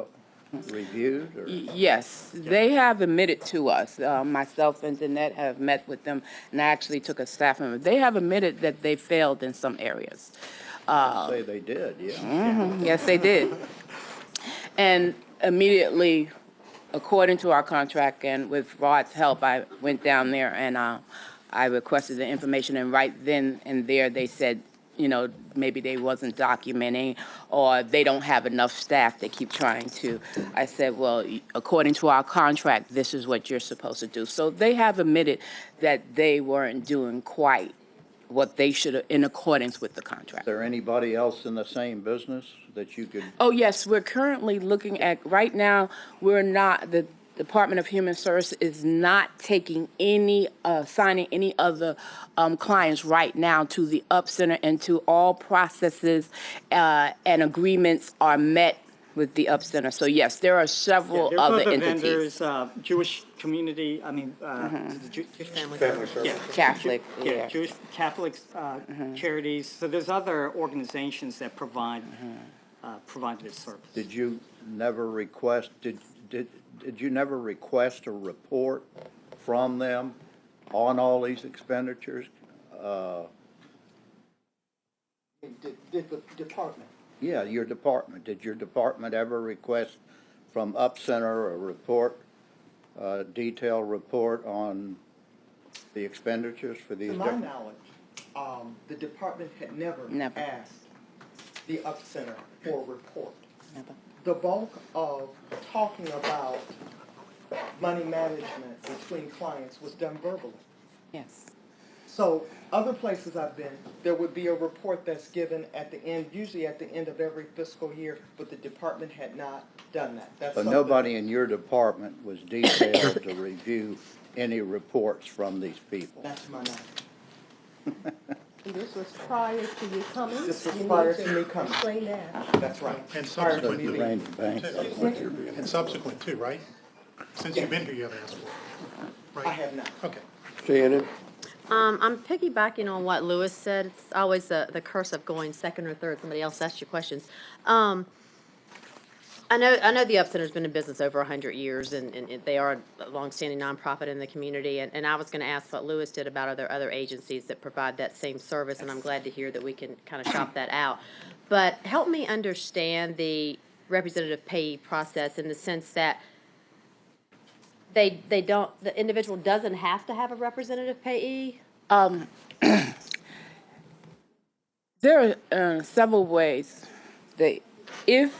reviewed? Or? Yes, they have admitted to us, myself and Danette have met with them, and I actually took a staff member. They have admitted that they failed in some areas. I'd say they did, yeah. Yes, they did. And immediately, according to our contract and with Rod's help, I went down there and I requested the information, and right then and there, they said, maybe they wasn't documenting, or they don't have enough staff, they keep trying to. I said, well, according to our contract, this is what you're supposed to do. So they have admitted that they weren't doing quite what they should have in accordance with the contract. Is there anybody else in the same business that you could? Oh, yes, we're currently looking at, right now, the Department of Human Services is not taking signing any other clients right now to the Up Center until all processes and agreements are met with the Up Center. So yes, there are several There's other other entities. vendors, Jewish community, Family services. yeah. Catholic, Yeah, yeah. Jewish Catholic charities. So there's other organizations that provide this service. Did you never request, did you never request a report from them on all these expenditures? Did the department? Yeah, your department. Did your department ever request from Up Center a report, a detailed report on the expenditures for these To my different? knowledge, the department had never Never. asked the Up Center for a report. Never. The bulk of talking about money management between clients was done verbally. Yes. So other places I've been, there would be a report that's given at the end, usually at the end of every fiscal year, but the department had not done that. That's But something- nobody in your department was detailed to review any reports from these people? That's my knowledge. This was prior to you coming? This was You prior need to me coming. Explain that. That's right. And Prior to subsequent me to leaving. Range Bank. And subsequent too, right? Since you've been here, you haven't asked for it, right? I have not. Okay. Shannon? I'm piggybacking on what Lewis said. It's always the curse of going second or third. Somebody else asks you questions. I know the Up Center's been in business over 100 years, and they are a longstanding nonprofit in the community. And I was going to ask what Lewis did about other agencies that provide that same service, and I'm glad to hear that we can kind of shop that out. But help me understand the representative payee process in the sense that the individual doesn't have to have a representative payee? There are several ways that if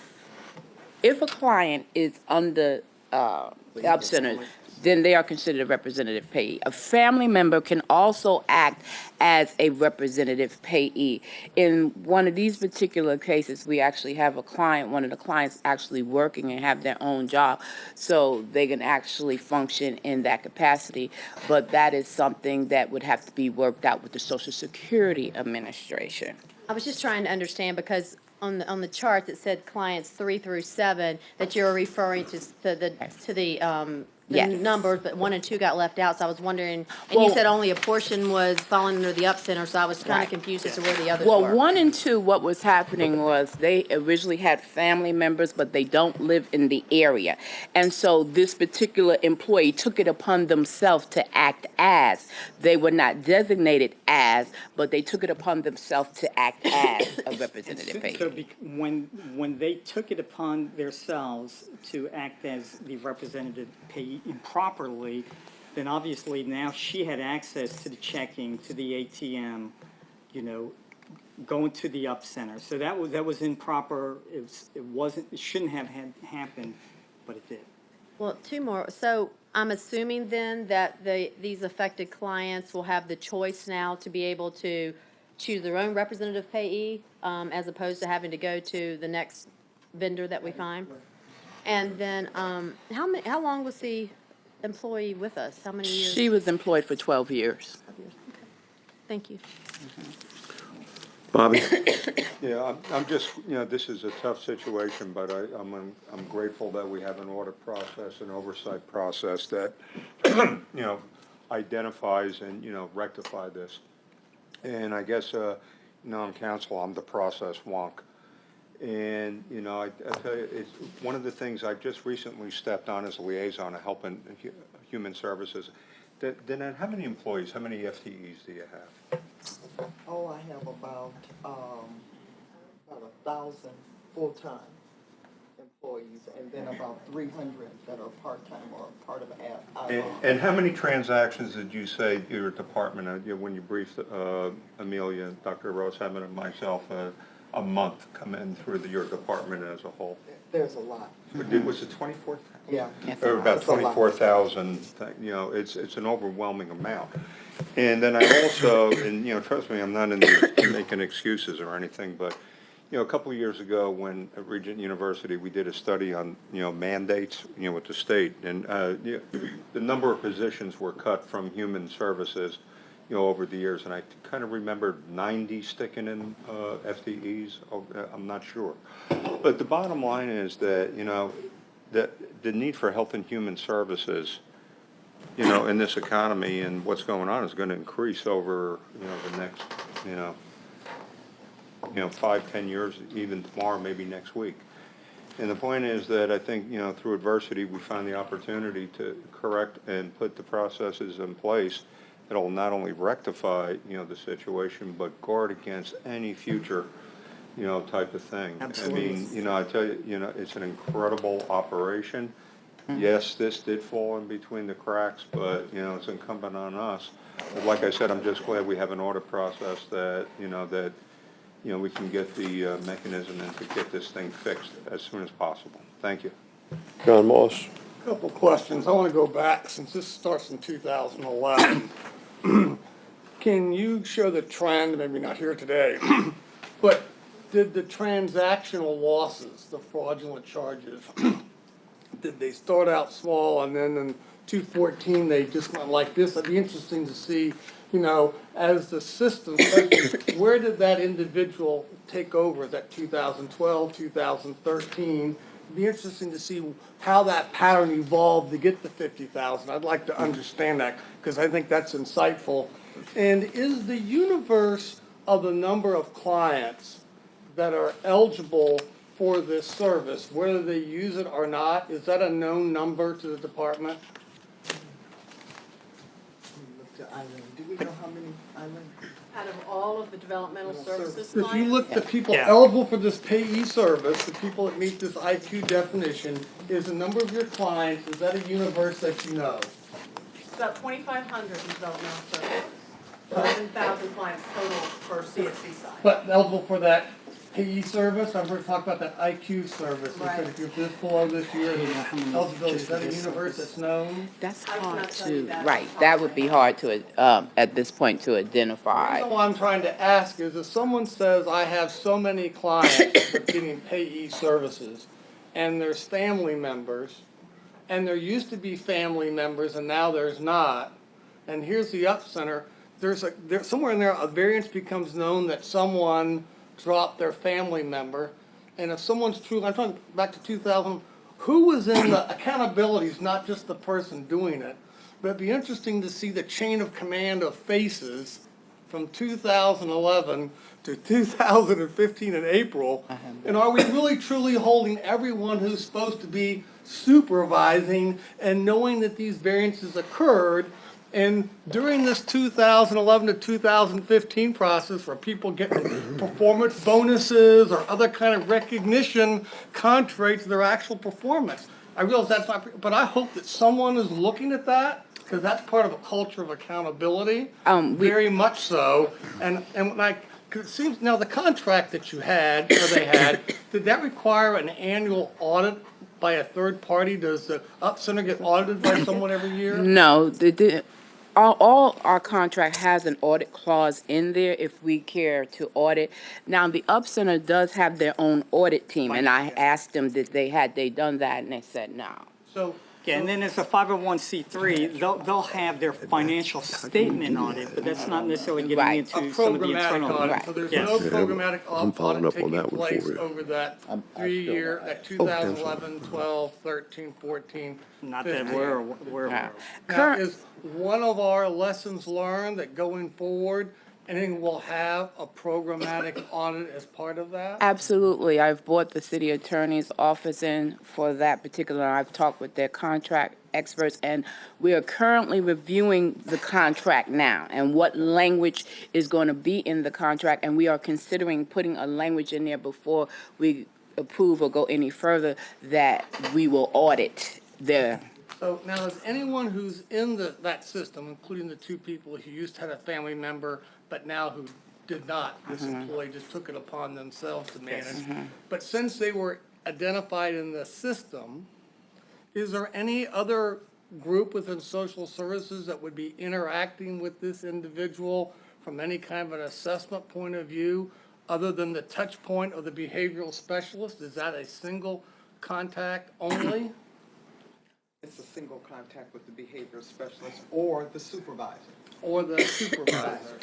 a client is under the Up Center, then they are considered a representative payee. A family member can also act as a representative payee. In one of these particular cases, we actually have one of the clients actually working and have their own job, so they can actually function in that capacity. But that is something that would have to be worked out with the Social Security Administration. I was just trying to understand because on the charts it said clients 3 through 7 that you're referring to the Yes. numbers, but 1 and 2 got left out. So I was wondering, and you Well- said only a portion was falling under the Up Center, so I was kind Right. of confused as to where the others Well, were. 1 and 2, what was happening was they originally had family members, but they don't live in the area. And so this particular employee took it upon themselves to act as. They were not designated as, but they took it upon themselves to act as a representative payee. So when they took it upon themselves to act as the representative payee improperly, then obviously now she had access to the checking, to the ATM, going to the Up Center. So that was improper. It shouldn't have happened, but it did. Well, 2 more. So I'm assuming then that these affected clients will have the choice now to be able to choose their own representative payee, as opposed to having to go to the next vendor that we find. And then, how long was the employee with us? How many years? She was employed for 12 years. Thank you. Bobby? Yeah, I'm just, this is a tough situation, but I'm grateful that we have an audit process, an oversight process that, identifies and, rectify this. And I guess, on council, I'm the process wonk. And, I tell you, it's one of the things I've just recently stepped on as a liaison of helping human services. Then how many employees, how many FTEs do you have? Oh, I have about 1,000 full-time employees, and then about 300 that are part-time or part of And how many transactions did you say your department, when you briefed Amelia, Dr. Rose, Hammond, and myself, a month come in through your department as a whole? There's a lot. Was it 24,000? Yeah. Or about It's a lot. 24,000, it's an overwhelming amount. And then I also, and, trust me, I'm not making excuses or anything, but, a couple of years ago when at Regent University, we did a study on, mandates, with the state. And the number of positions were cut from human services, over the years. And I kind of remember 90 sticking in FTEs. I'm not sure. But the bottom line is that, that the need for health and human services, in this economy and what's going on is going to increase over, the next, 5-10 years, even tomorrow, maybe next week. And the point is that I think, through adversity, we find the opportunity to correct and put the processes in place that'll not only rectify, the situation, but guard against any future, type of thing. Absolutely. I mean, I tell you, it's an incredible operation. Yes, this did fall in between the cracks, but, it's incumbent on us. But like I said, I'm just glad we have an audit process that, we can get the mechanism and to get this thing fixed as soon as possible. Thank you. John Moss? Couple questions. I want to go back, since this starts in 2011. Can you show the trend, maybe not here today, but did the transactional losses, the fraudulent charges, did they start out small and then in 214, they just went like this. It'd be interesting to see, you know, as the system, especially, where did that individual take over? Is that 2012, 2013? It'd be interesting to see how that pattern evolved to get to 50,000. I'd like to understand that because I think that's insightful. And is the universe of the number of clients that are eligible for this service, whether they use it or not, is that a known number to the department? Do we know how many islands? Out of all of the developmental services If you clients? look at people Yeah. eligible for this payee service, the people that meet this IQ definition, is the number of your clients, is that a universe that you know? It's about 2,500 in developmental services. 11,000 clients total for CSC side. But eligible for that payee service, I've heard talk about that IQ service. They said Right. if you're this below this year, how many eligibility, is just that for a this universe service? that's known? That's I cannot hard tell you to, that right, off the that top would of be my hard to, at this point, to The identify. reason why I'm trying to ask is if someone says, I have so many clients that are getting payee services, and there's family members, and there used to be family members and now there's not, and here's the up center, there's somewhere in there, a variance becomes known that someone dropped their family member, and if someone's true, I'm talking back to 2000, who was in the accountabilities, not just the person doing it, but it'd be interesting to see the chain of command of faces from 2011 to 2015 in April. And are we really truly holding everyone who's supposed to be supervising and knowing that these variances occurred? And during this 2011 to 2015 process where people get performance bonuses or other kind of recognition contrary to their actual performance. I realize that's not, but I hope that someone is looking at that because that's part of a culture of accountability, very much so. And like, cause it seems, now the contract that you had, or they had, did that require an annual audit by a third party? Does the up center get audited by someone every year? No, all our contract has an audit clause in there if we care to audit. Now, the Up Center does have their own audit team, and I asked them that had they done that, and they said no. So, Yeah, and then as a 501c3, they'll have their financial statement audit, but that's not necessarily getting Right. into a some of the programmatic internal. audit, Right. so there's Yes. no Yeah, programmatic I'm following audit up on taking that one place for you. over that I still 3-year, don't that ask. 2011, 12, 13, 14, Not that 15. we're aware of. Yeah. Now, is one of our lessons learned that going forward, anything will have a programmatic audit as part of that? Absolutely. I've brought the city attorney's office in for that particular, I've talked with their contract experts, and we are currently reviewing the contract now and what language is going to be in the contract, and we are considering putting a language in there before we approve or go any further that we will audit their. So now, is anyone who's in that system, including the two people who used to have a family member, but now who did not, this employee just took it upon themselves to manage, but since they were identified in the system, is there any other group within social services that would be interacting with this individual from any kind of an assessment point of view, other than the touch point of the behavioral specialist? Is that a single contact only? It's a single contact with the behavioral specialist or the supervisor. Or the supervisor?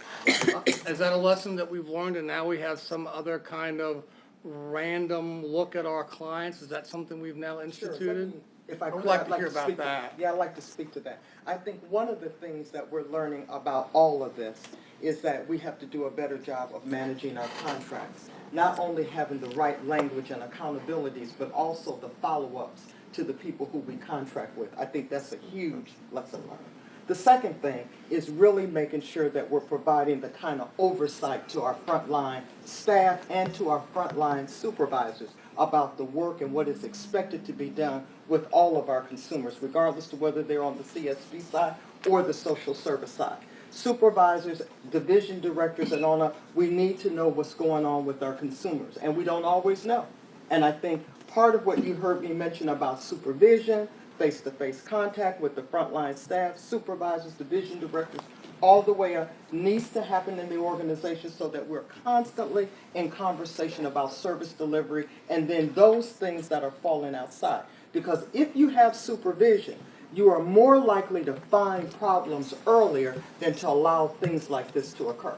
Is that a lesson that we've learned and now we have some other kind of random look at our clients? Is that something we've now instituted? If I I would could, like I'd to hear to about speak that. Yeah, I'd like to speak to that. I think one of the things that we're learning about all of this is that we have to do a better job of managing our contracts. Not only having the right language and accountabilities, but also the follow-ups to the people who we contract with. I think that's a huge lesson learned. The second thing is really making sure that we're providing the kind of oversight to our frontline staff and to our frontline supervisors about the work and what is expected to be done with all of our consumers, regardless of whether they're on the CSP side or the social service side. Supervisors, division directors, and all that, we need to know what's going on with our consumers, and we don't always know. And I think part of what you heard me mention about supervision, face-to-face contact with the frontline staff, supervisors, division directors, all the way up, needs to happen in the organization so that we're constantly in conversation about service delivery and then those things that are falling outside. Because if you have supervision, you are more likely to find problems earlier than to allow things like this to occur.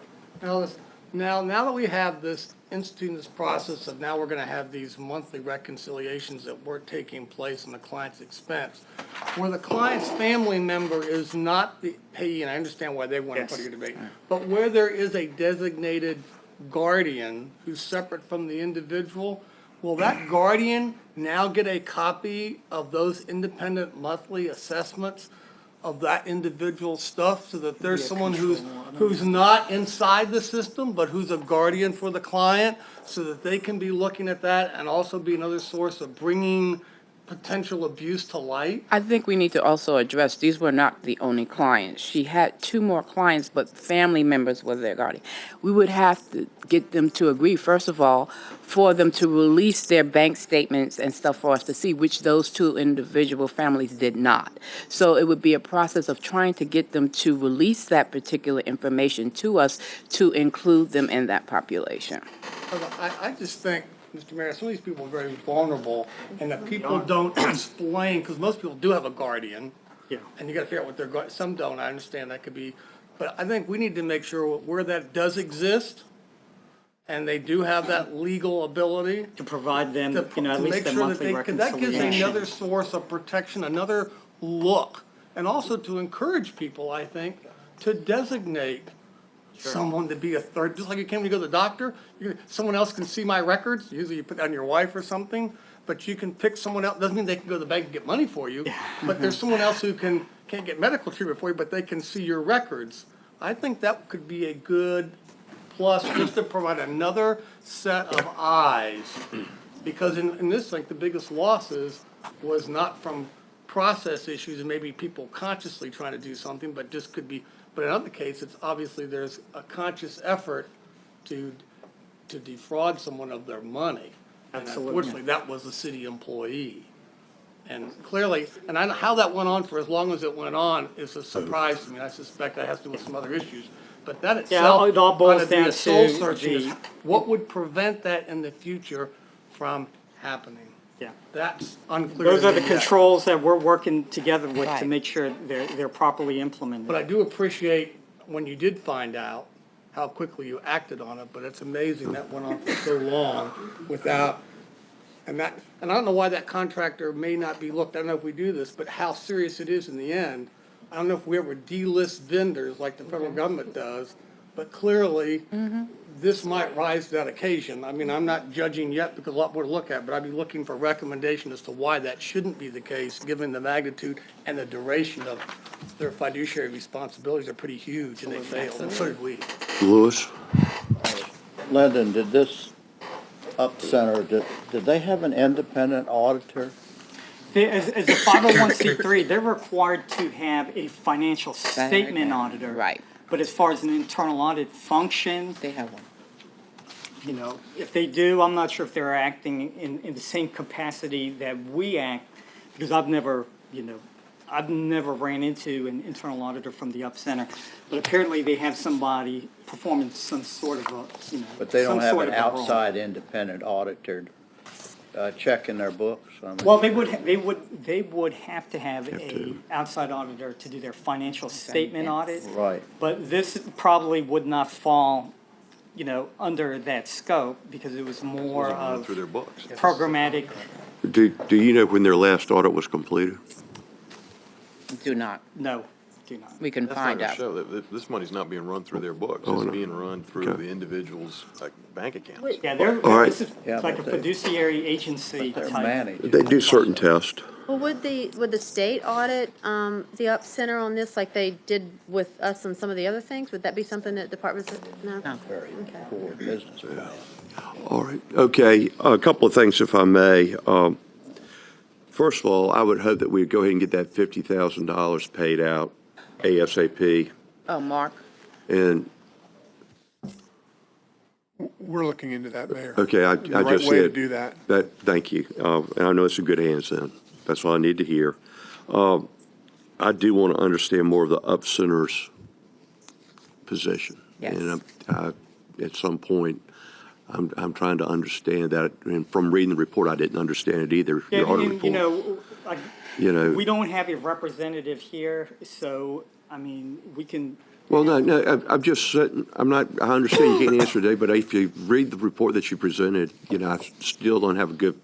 Now that we have this, instituting this process of now we're gonna have these monthly reconciliations that were taking place in the client's expense, where the client's family member is not the payee, and I understand why they want to put it in debate, but where there is a designated guardian who's separate from the individual, will that guardian now get a copy of those independent monthly assessments of that individual stuff, so that there's someone who's not inside the system, but who's a guardian for the client, so that they can be looking at that and also be another source of bringing potential abuse to light? I think we need to also address, these were not the only clients. She had 2 more clients, but family members were their guardian. We would have to get them to agree, first of all, for them to release their bank statements and stuff for us to see, which those 2 individual families did not. So it would be a process of trying to get them to release that particular information to us to include them in that population. I just think, Mr. Mayor, some of these people are very vulnerable, and that people don't explain, because most people do have a guardian. Yeah. And you gotta figure out what their some don't, I understand that could be, but I think we need to make sure where that does exist, and they do have that legal ability. To provide them, To at least make the sure that monthly they, because that gives reconciliation. another source of protection, another look, and also to encourage people, I think, to designate someone to be a third, just like you can when you go to the doctor, someone else can see my records, usually you put down your wife or something, but you can pick someone else, doesn't mean they can go to the bank and get money for you, but there's someone else who can't get medical treatment for you, but they can see your records. I think that could be a good plus, just to provide another set of eyes. Because in this thing, the biggest losses was not from process issues and maybe people consciously trying to do something, but just could be, but in other cases, obviously there's a conscious effort to defraud someone of their money. And Absolutely. unfortunately, that was a city employee. And clearly, and I know how that went on for as long as it went on is a surprise to me. I suspect that has to do with some other issues. But that itself, it all boils ought to be down a soul to searching is the- what would prevent that in the future from happening? Yeah. That's unclear Those to are the me yet. controls that we're working together with to Right. make sure they're properly implemented. But I do appreciate when you did find out how quickly you acted on it, but it's amazing that went on for so long without, and I don't know why that contractor may not be looked, I don't know if we do this, but how serious it is in the end. I don't know if we ever delist vendors like the federal government does, but clearly, this might rise to that occasion. I mean, I'm not judging yet because a lot more to look at, but I'd be looking for recommendation as to why that shouldn't be the case, given the magnitude and the duration of their fiduciary responsibilities are pretty huge, and they failed, and so did we. Lewis? Lyndon, did this up center, did they have an independent auditor? As a 501c3, they're required to have a financial statement auditor. Right. But as far as an internal audit function, They have one. if they do, I'm not sure if they're acting in the same capacity that we act, because I've never ran into an internal auditor from the up center. But apparently they have somebody performing some sort of a, But they don't some have sort an of a role. outside independent auditor checking their books? I mean, Well, they would have to have a outside auditor to do their financial statement audit. Right. But this probably would not fall, under that scope because it was more of Through their books. programmatic. Do you know when their last audit was completed? Do not. No, do not. We can That's not find gonna out. show that this money's not being run through their books. Oh, It's no. being run through Okay. the individual's bank accounts. Yeah, All right. this is Yeah, like a but they- fiduciary agency they're type. managed. They do certain tests. Well, would the state audit, the up center on this like they did with us on some of the other things? Would that be something that departments, no? Very poor business plan. All right, okay, a couple of things if I may. First of all, I would hope that we'd go ahead and get that $50,000 paid out ASAP. Oh, Mark? And, We're looking into that, Mayor. okay, I The right just way to said. do that. Thank you. And I know it's in good hands then. That's all I need to hear. I do want to understand more of the up center's position. Yes. And at some point, I'm trying to understand that. And from reading the report, I didn't understand it either. Yeah, your audit and, report. you know. We don't have a representative here, so, I mean, we can. Well, no, I'm just saying, I understand you can't answer today, but if you read the report that you presented, you know, I still don't have a good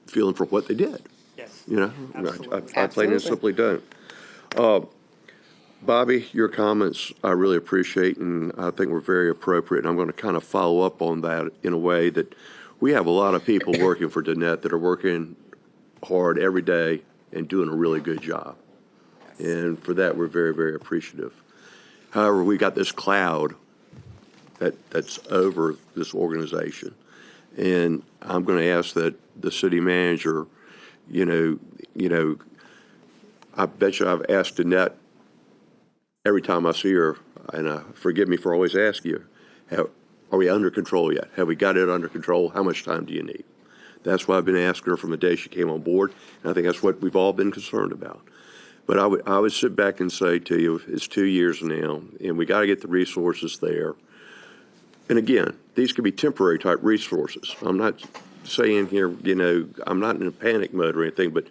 feeling for what they did. Yes. You know, Absolutely. I plain and simply don't. Bobby, your comments I really appreciate, and I think were very appropriate. And I'm going to kind of follow up on that in a way that we have a lot of people working for Danette that are working hard every day and doing a really good job. And for that, we're very, very appreciative. However, we got this cloud that's over this organization. And I'm going to ask that the city manager, you know, I bet you I've asked Danette every time I see her, and forgive me for always asking you, are we under control yet? Have we got it under control? How much time do you need? That's what I've been asking her from the day she came on board, and I think that's what we've all been concerned about. But I would sit back and say to you, it's 2 years now, and we got to get the resources there. And again, these could be temporary type resources. I'm not saying here, you know, I'm not in a panic mode or anything, but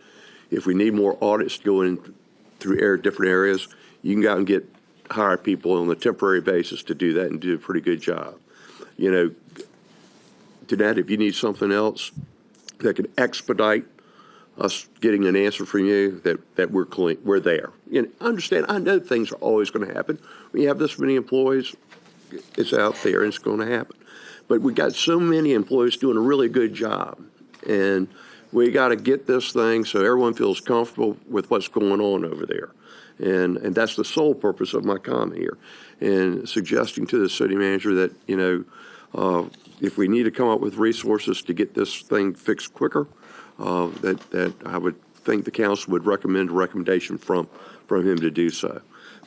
if we need more audits to go in through different areas, you can go out and hire people on a temporary basis to do that and do a pretty good job. You know, Danette, if you need something else that could expedite us getting an answer from you, that we're clean, we're there. You know, understand, I know things are always going to happen. When you have this many employees, it's out there and it's going to happen. But we got so many employees doing a really good job, and we got to get this thing so everyone feels comfortable with what's going on over there. And that's the sole purpose of my comment here, and suggesting to the city manager that, you know, if we need to come up with resources to get this thing fixed quicker, that I would think the council would recommend a recommendation from him to do so.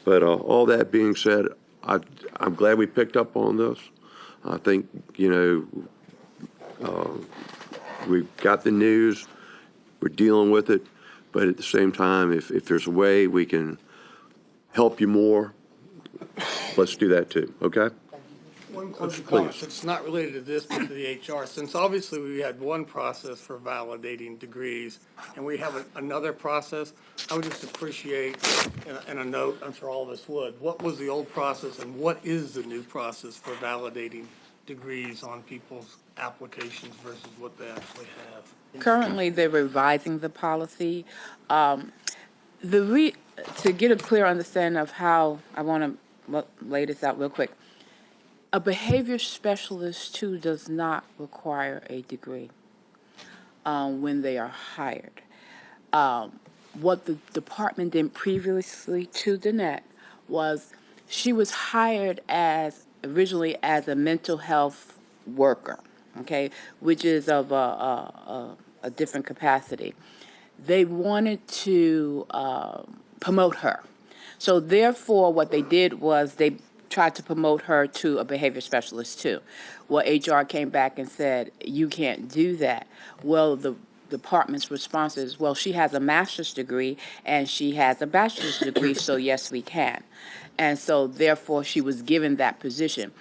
But all that being said, I'm glad we picked up on this. I think, you know, we've got the news, we're dealing with it, but at the same time, if there's a way we can help you more, let's do that too, okay? One closing comment, it's not related to this, but to the HR, since obviously we had one process for validating degrees, and we have another process, I would just appreciate, in a note, I'm sure all of us would, what was the old process and what is the new process for validating degrees on people's applications versus what they actually have? Currently, they're revising the policy. To get a clear understanding of how, I want to lay this out real quick. A behavior specialist, too, does not require a degree when they are hired. What the department did previously to Danette was she was hired originally as a mental health worker, okay, which is of a different capacity. They wanted to promote her. So therefore, what they did was they tried to promote her to a behavior specialist too. Well, HR came back and said, you can't do that. Well, the department's response is, well, she has a master's degree and she has a bachelor's degree, so yes, we can. And so therefore, she was given that position.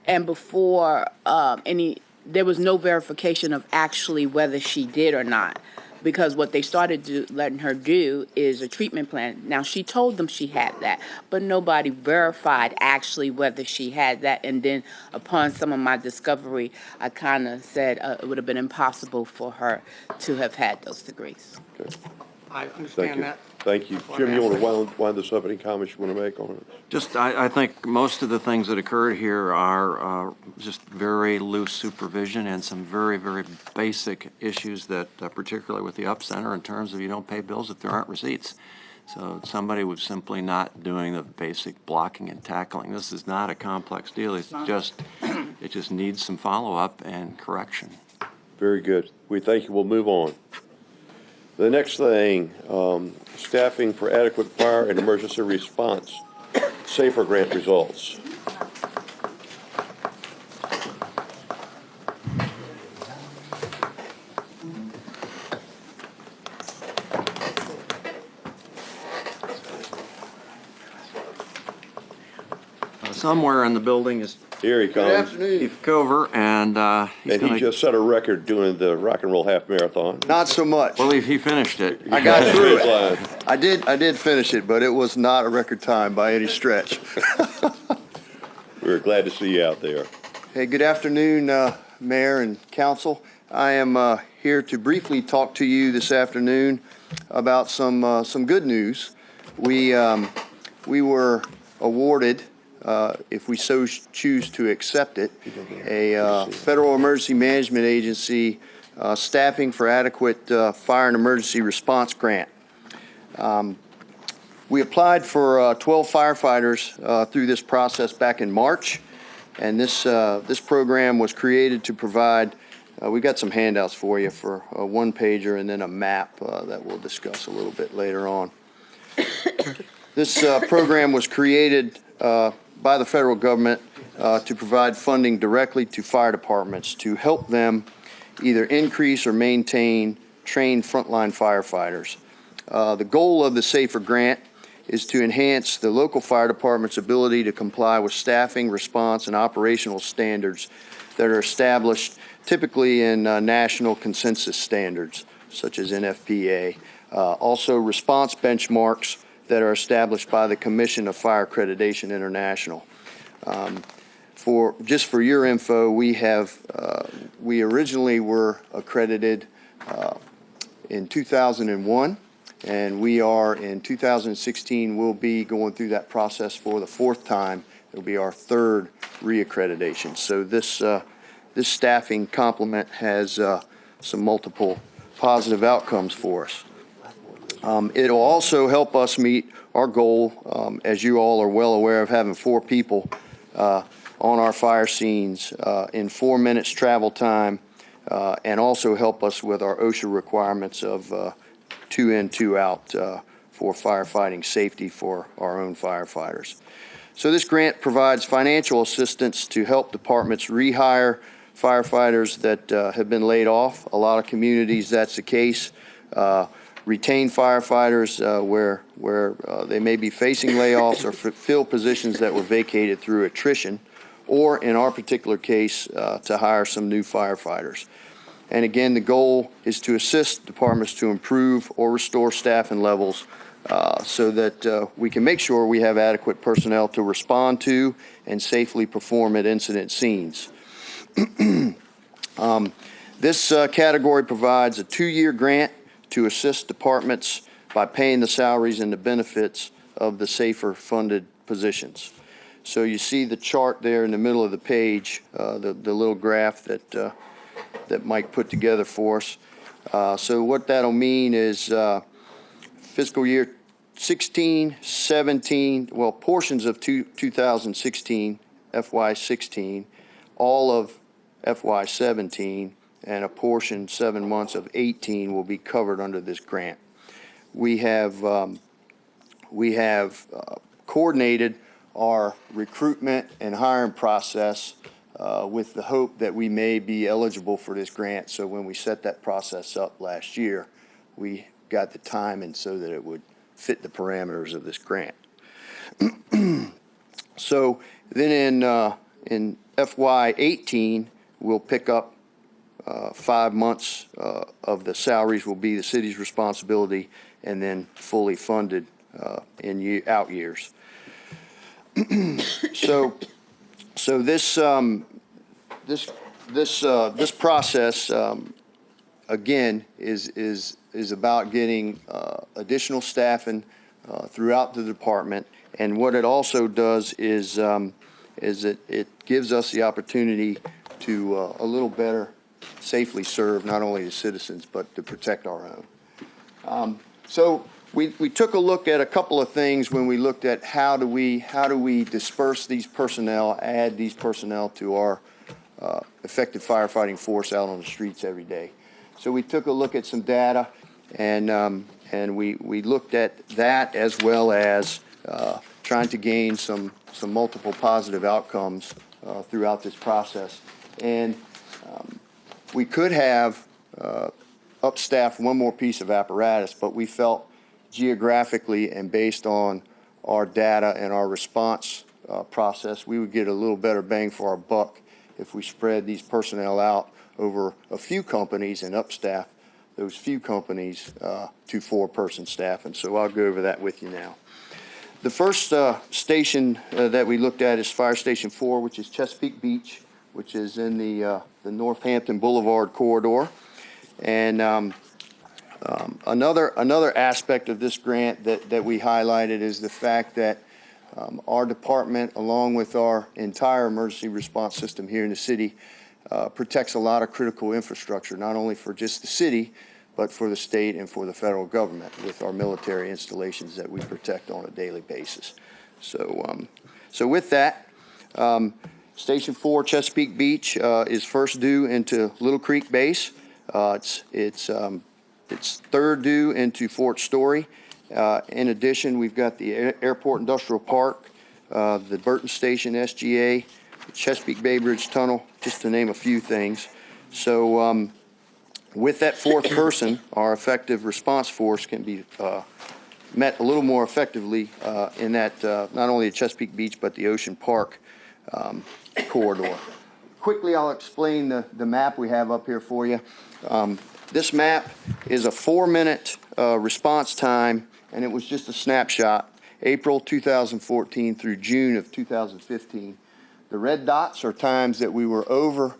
And before there was no verification of actually whether she did or not, because what they started letting her do is a treatment plan. Now, she told them she had that, but nobody verified actually whether she had that. And then upon some of my discovery, I kind of said it would have been impossible for her to have had those degrees. Okay. I Thank understand you. that. Thank you. Jim, you want to wind this up? Any comments you want to make on it? Just, I think most of the things that occurred here are just very loose supervision and some very, very basic issues that, particularly with the Up Center, in terms of you don't pay bills if there aren't receipts. So somebody was simply not doing the basic blocking and tackling. This is not a complex deal. It just needs some follow-up and correction. Very good. We thank you. We'll move on. The next thing, staffing for adequate fire and emergency response, SAFER grant results. Somewhere in the building is Here he Good comes. afternoon. Keith Cover, and he's And going he to, just set a record doing the rock and roll half marathon. Not so much. believe he finished it. I got through Finish it. I did finish it, but it was not a record time by any stretch. We're glad to see you out there. Hey, good afternoon, Mayor and Council. I am here to briefly talk to you this afternoon about some good news. We were awarded, if we so choose to accept it, a Federal Emergency Management Agency Staffing for Adequate Fire and Emergency Response Grant. We applied for 12 firefighters through this process back in March, and this program was created to provide, we've got some handouts for you for a one-pager and then a map that we'll discuss a little bit later on. This program was created by the federal government to provide funding directly to fire departments to help them either increase or maintain trained frontline firefighters. The goal of the SAFER grant is to enhance the local fire department's ability to comply with staffing, response, and operational standards that are established typically in national consensus standards, such as NFPA. Also, response benchmarks that are established by the Commission of Fire Accreditation International. Just for your info, we originally were accredited in 2001. And we are in 2016, we'll be going through that process for the fourth time. It'll be our third reaccreditation. So this staffing complement has some multiple positive outcomes for us. It'll also help us meet our goal, as you all are well aware of, having 4 people on our fire scenes in 4 minutes travel time, and also help us with our OSHA requirements of 2 in, 2 out for firefighting safety for our own firefighters. So this grant provides financial assistance to help departments rehire firefighters that have been laid off. A lot of communities, that's the case. Retain firefighters where they may be facing layoffs or fill positions that were vacated through attrition, or in our particular case, to hire some new firefighters. And again, the goal is to assist departments to improve or restore staffing levels so that we can make sure we have adequate personnel to respond to and safely perform at incident scenes. This category provides a 2-year grant to assist departments by paying the salaries and the benefits of the SAFER funded positions. So you see the chart there in the middle of the page, the little graph that Mike put together for us. So what that'll mean is fiscal year 16, 17, well, portions of 2016, FY16, all of FY17, and a portion 7 months of 18 will be covered under this grant. We have coordinated our recruitment and hiring process with the hope that we may be eligible for this grant. So when we set that process up last year, we got the timing so that it would fit the parameters of this grant. So then in FY18, we'll pick up 5 months of the salaries will be the city's responsibility, and then fully funded in out years. So this process again is about getting additional staffing throughout the department, and what it also does is it gives us the opportunity to a little better safely serve not only the citizens but to protect our own. So we took a look at a couple of things when we looked at how do we disperse these personnel, add these personnel to our effective firefighting force out on the streets every day. So we took a look at some data, and we looked at that as well as trying to gain some multiple positive outcomes throughout this process. And we could have upstaffed one more piece of apparatus, but we felt geographically and based on our data and our response process, we would get a little better bang for our buck if we spread these personnel out over a few companies and upstaff those few companies to 4-person staff. And so I'll go over that with you now. The first station that we looked at is Fire Station 4, which is Chesapeake Beach, which is in the Northampton Boulevard corridor. And another aspect of this grant that we highlighted is the fact that our department, along with our entire emergency response system here in the city, protects a lot of critical infrastructure, not only for just the city, but for the state and for the federal government with our military installations that we protect on a daily basis. So, so with that, Station 4, Chesapeake Beach, is first due into Little Creek Base. It's third due into Fort Story. In addition, we've got the Airport Industrial Park, the Burton Station SGA, the Chesapeake Bay Bridge Tunnel, just to name a few things. So with that 4th person, our effective response force can be met a little more effectively in that not only the Chesapeake Beach but the Ocean Park corridor. Quickly, I'll explain the map we have up here for you. This map is a 4-minute response time, and it was just a snapshot, April 2014 through June of 2015. The red dots are times that we were over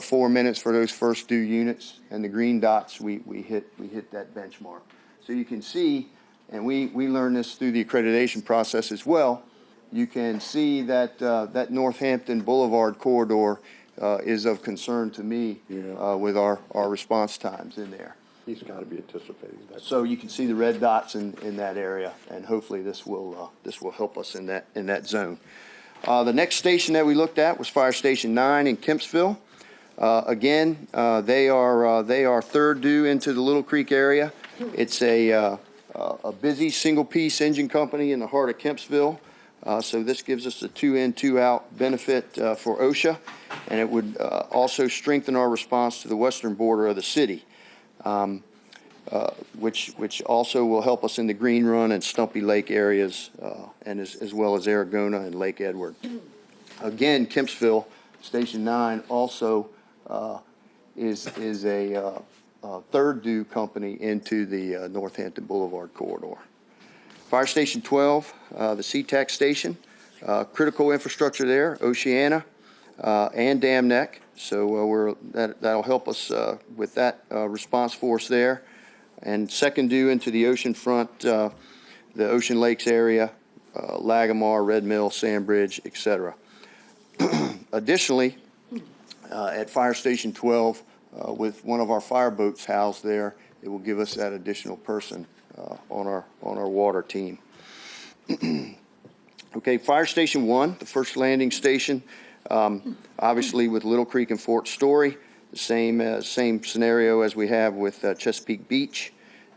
4 minutes for those first due units, and the green dots we hit that benchmark. So you can see, and we learned this through the accreditation process as well. You can see that that Northampton Boulevard corridor is of concern to me with our response times in there. He's got to be anticipating that. So you can see the red dots in that area, and hopefully this will help us in that zone. The next station that we looked at was Fire Station 9 in Kempsville. Again, they are third due into the Little Creek area. It's a busy single-piece engine company in the heart of Kempsville. So this gives us a 2-in, 2-out benefit for OSHA, and it would also strengthen our response to the western border of the city, which also will help us in the Green Run and Stumpy Lake areas, and as well as Aragona and Lake Edward. Again, Kempsville, Station 9 also is a third due company into the Northampton Boulevard corridor. Fire Station 12, the SeaTac station, critical infrastructure there, Oceana and Dam Neck. So that'll help us with that response force there. And second due into the ocean front, the Ocean Lakes area, Lagamar, Red Mill, Sandbridge, etc. Additionally, at Fire Station 12, with one of our fire boats housed there, it will give us that additional person on our water team. Okay, Fire Station 1, the first landing station, obviously with Little Creek and Fort Story, the same scenario as we have with Chesapeake Beach,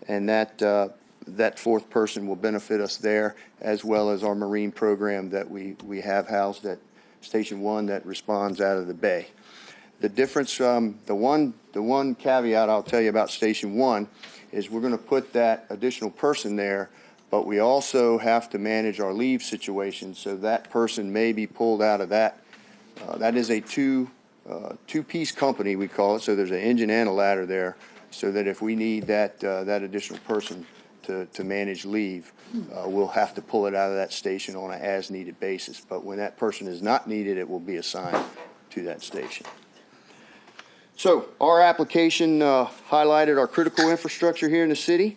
and that 4th person will benefit us there, as well as our marine program that we have housed at Station 1 that responds out of the bay. The difference, the one caveat I'll tell you about Station 1 is we're going to put that additional person there, but we also have to manage our leave situation, so that person may be pulled out of that. That is a two-piece company, we call it, so there's an engine and a ladder there, so that if we need that additional person to manage leave, we'll have to pull it out of that station on an as-needed basis. But when that person is not needed, it will be assigned to that station. So our application highlighted our critical infrastructure here in the city.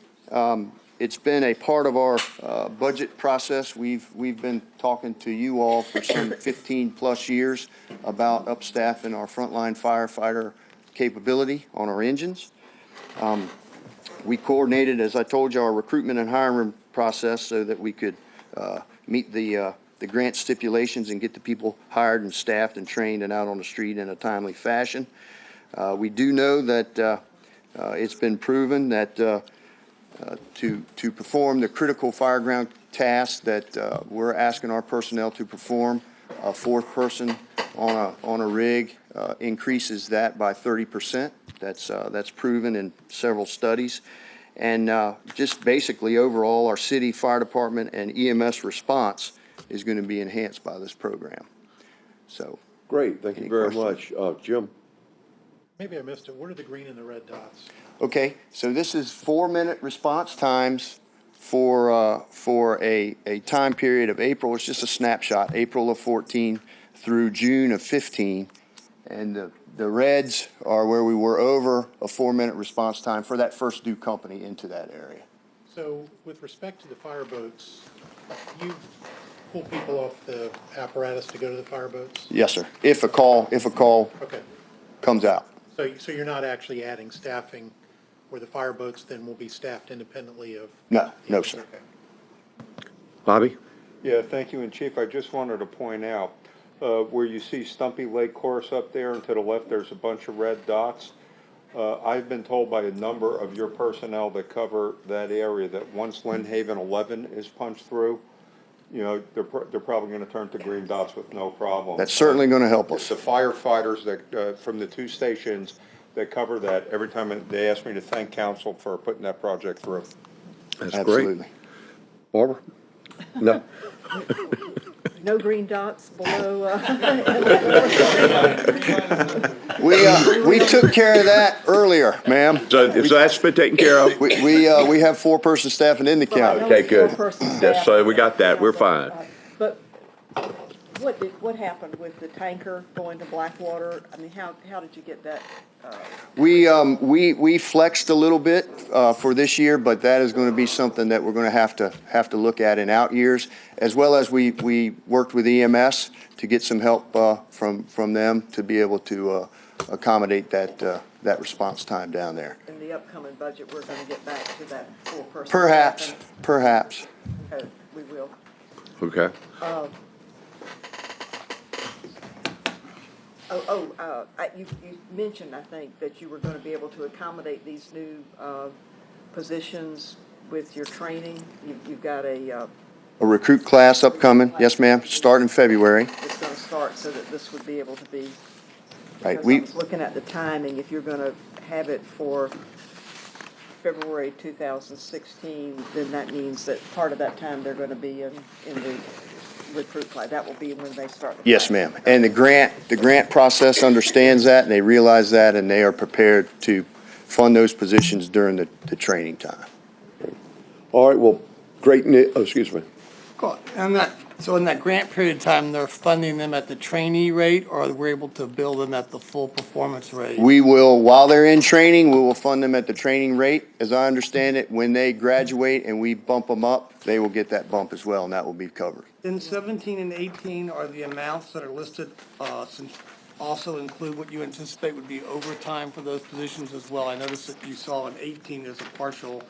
It's been a part of our budget process. We've been talking to you all for some 15+ years about upstaffing our frontline firefighter capability on our engines. We coordinated, as I told you, our recruitment and hiring process so that we could meet the grant stipulations and get the people hired and staffed and trained and out on the street in a timely fashion. We do know that it's been proven that to perform the critical fireground tasks that we're asking our personnel to perform, a 4th person on a rig increases that by 30%. That's proven in several studies. And just basically overall, our city fire department and EMS response is going to be enhanced by this program. So, Great, thank you Any very questions? much. Jim? Maybe I missed it. What are the green and the red dots? okay, so this is 4-minute response times for a time period of April, it's just a snapshot, April of 14 through June of 15. And the reds are where we were over a 4-minute response time for that first due company into that area. So with respect to the fireboats, you pull people off the apparatus to go to the fireboats? Yes, sir. If a call Okay. comes out. So you're not actually adding staffing where the fireboats then will be staffed independently of? No, no, sir. Okay. Bobby? Yeah, thank you, and Chief, I just wanted to point out, where you see Stumpy Lake Course up there, and to the left, there's a bunch of red dots. I've been told by a number of your personnel that cover that area that once Lynn Haven 11 is punched through, you know, they're probably gonna turn to green dots with no problem. That's certainly going to help us. The firefighters that, from the 2 stations that cover that, every time they ask me to thank council for putting that project through. That's great. Absolutely. Barbara? No? No green dots below, We took care of that earlier, ma'am. So that's been taken care of? We have 4-person staffing in the county. Okay, good. So we got that, we're fine. but what happened with the tanker going to Blackwater? I mean, how did you get that? We flexed a little bit for this year, but that is going to be something that we're going to have to look at in out years, as well as we worked with EMS to get some help from them to be able to accommodate that response time down there. In the upcoming budget, we're going to get back to that 4-person. Perhaps. We will. Okay. You mentioned, I think, that you were going to be able to accommodate these new positions with your training. You've got A recruit class upcoming, yes, ma'am, start in February. it's going to start so that this would be able to be. Right, Because I was looking at the timing, if you're going to have it for February 2016, then that means that part of that time they're going to be in the recruit class. That will be when they start. Yes, ma'am. And the grant process understands that, and they realize that, and they are prepared to fund those positions during the training time. All right, well, great, excuse me. Cool. So in that grant period of time, they're funding them at the trainee rate, or we're able to bill them at the full performance rate? We will, while they're in training, we will fund them at the training rate. As I understand it, when they graduate and we bump them up, they will get that bump as well, and that will be covered. In 17 and 18, are the amounts that are listed also include what you anticipate would be overtime for those positions as well? I noticed that you saw in 18 there's a partial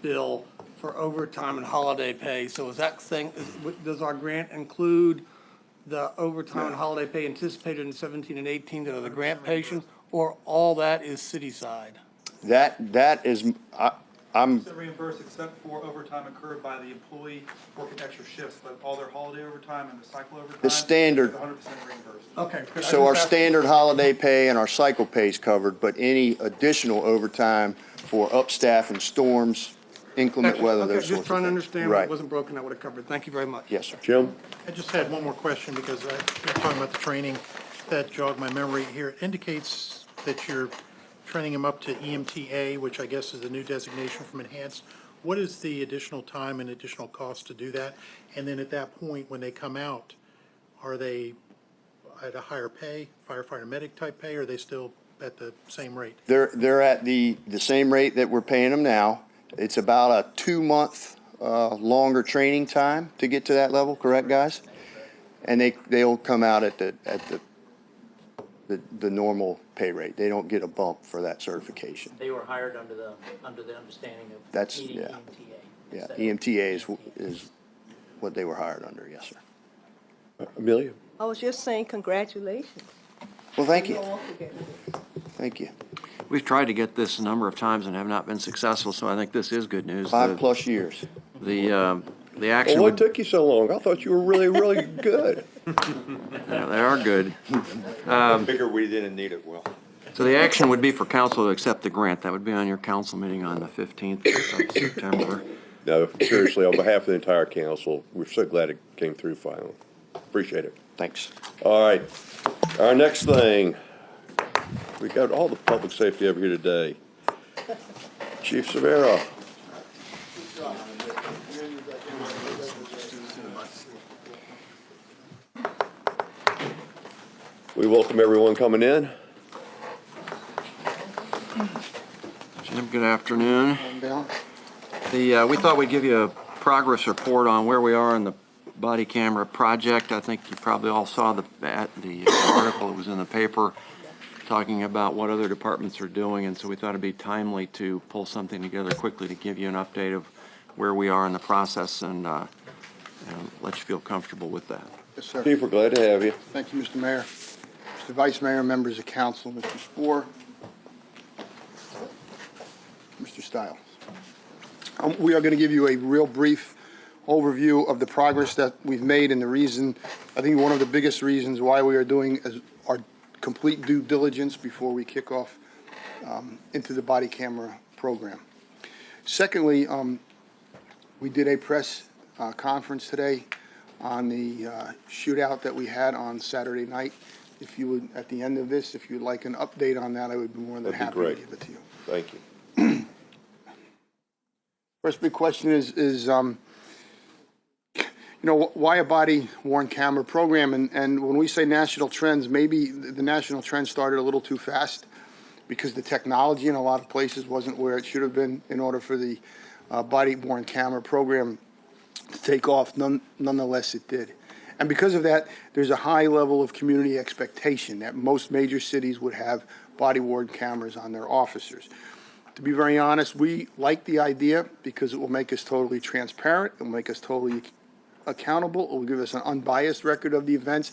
bill for overtime and holiday pay. So is that thing, does our grant include the overtime and holiday pay anticipated in 17 and 18 that are the grant patients, or all that is city side? That is, I'm, Reimbursed except for overtime incurred by the employee working extra shifts, but all their holiday overtime and the cycle overtime. The standard- is 100% reimbursed. Okay. good. so our standard holiday pay and our cycle pay is covered, but any additional overtime for upstaff and storms, inclement weather, Okay, those sorts of things. just trying to understand what Right. wasn't broken out, would have covered. Thank you very much. Yes, sir. Jim? I just had one more question because you're talking about the training that jogged my memory here. It indicates that you're training them up to EMTA, which I guess is the new designation from enhanced. What is the additional time and additional cost to do that? And then at that point, when they come out, are they at a higher pay, firefighter medic type pay, or are they still at the same rate? They're at the same rate that we're paying them now. It's about a 2-month longer training time to get to that level, correct, guys? And they'll come out at the normal pay rate. They don't get a bump for that certification. They were hired under the understanding of That's, meeting yeah. EMTA. Yeah, So- EMTA is what they were hired under, yes, sir. Amelia? I was just saying congratulations. Well, thank you. All together. Thank you. We've tried to get this a number of times and have not been successful, so I think this is good news. 5+ years. The action Well, what would, took you so long? I thought you were really, really good. yeah, they are good. Figure we didn't need it, Will. So the action would be for council to accept the grant. That would be on your council meeting on the 15th of September. No, seriously, on behalf of the entire council, we're so glad it came through finally. Appreciate it. Thanks. All right, our next thing, we got all the public safety over here today. Chief Severo. We welcome everyone coming in. Jim, good afternoon. We thought we'd give you a progress report on where we are in the body camera project. I think you probably all saw the article that was in the paper talking about what other departments are doing, and so we thought it'd be timely to pull something together quickly to give you an update of where we are in the process and let you feel comfortable with that. Yes, sir. Chief, we're glad to have you. Thank you, Mr. Mayor. Mr. Vice Mayor, members of council, Mr. Spoor, Mr. Stiles. We are going to give you a real brief overview of the progress that we've made and the reason, I think one of the biggest reasons why we are doing our complete due diligence before we kick off into the body camera program. Secondly, we did a press conference today on the shootout that we had on Saturday night. If you would, at the end of this, if you'd like an update on that, I would be more than happy to give it to you. Thank you. First big question is why a body-worn camera program? And when we say national trends, maybe the national trend started a little too fast because the technology in a lot of places wasn't where it should have been in order for the body-worn camera program to take off. Nonetheless, it did. And because of that, there's a high level of community expectation that most major cities would have body-worn cameras on their officers. To be very honest, we like the idea because it will make us totally transparent. It will make us totally accountable. It will give us an unbiased record of the events.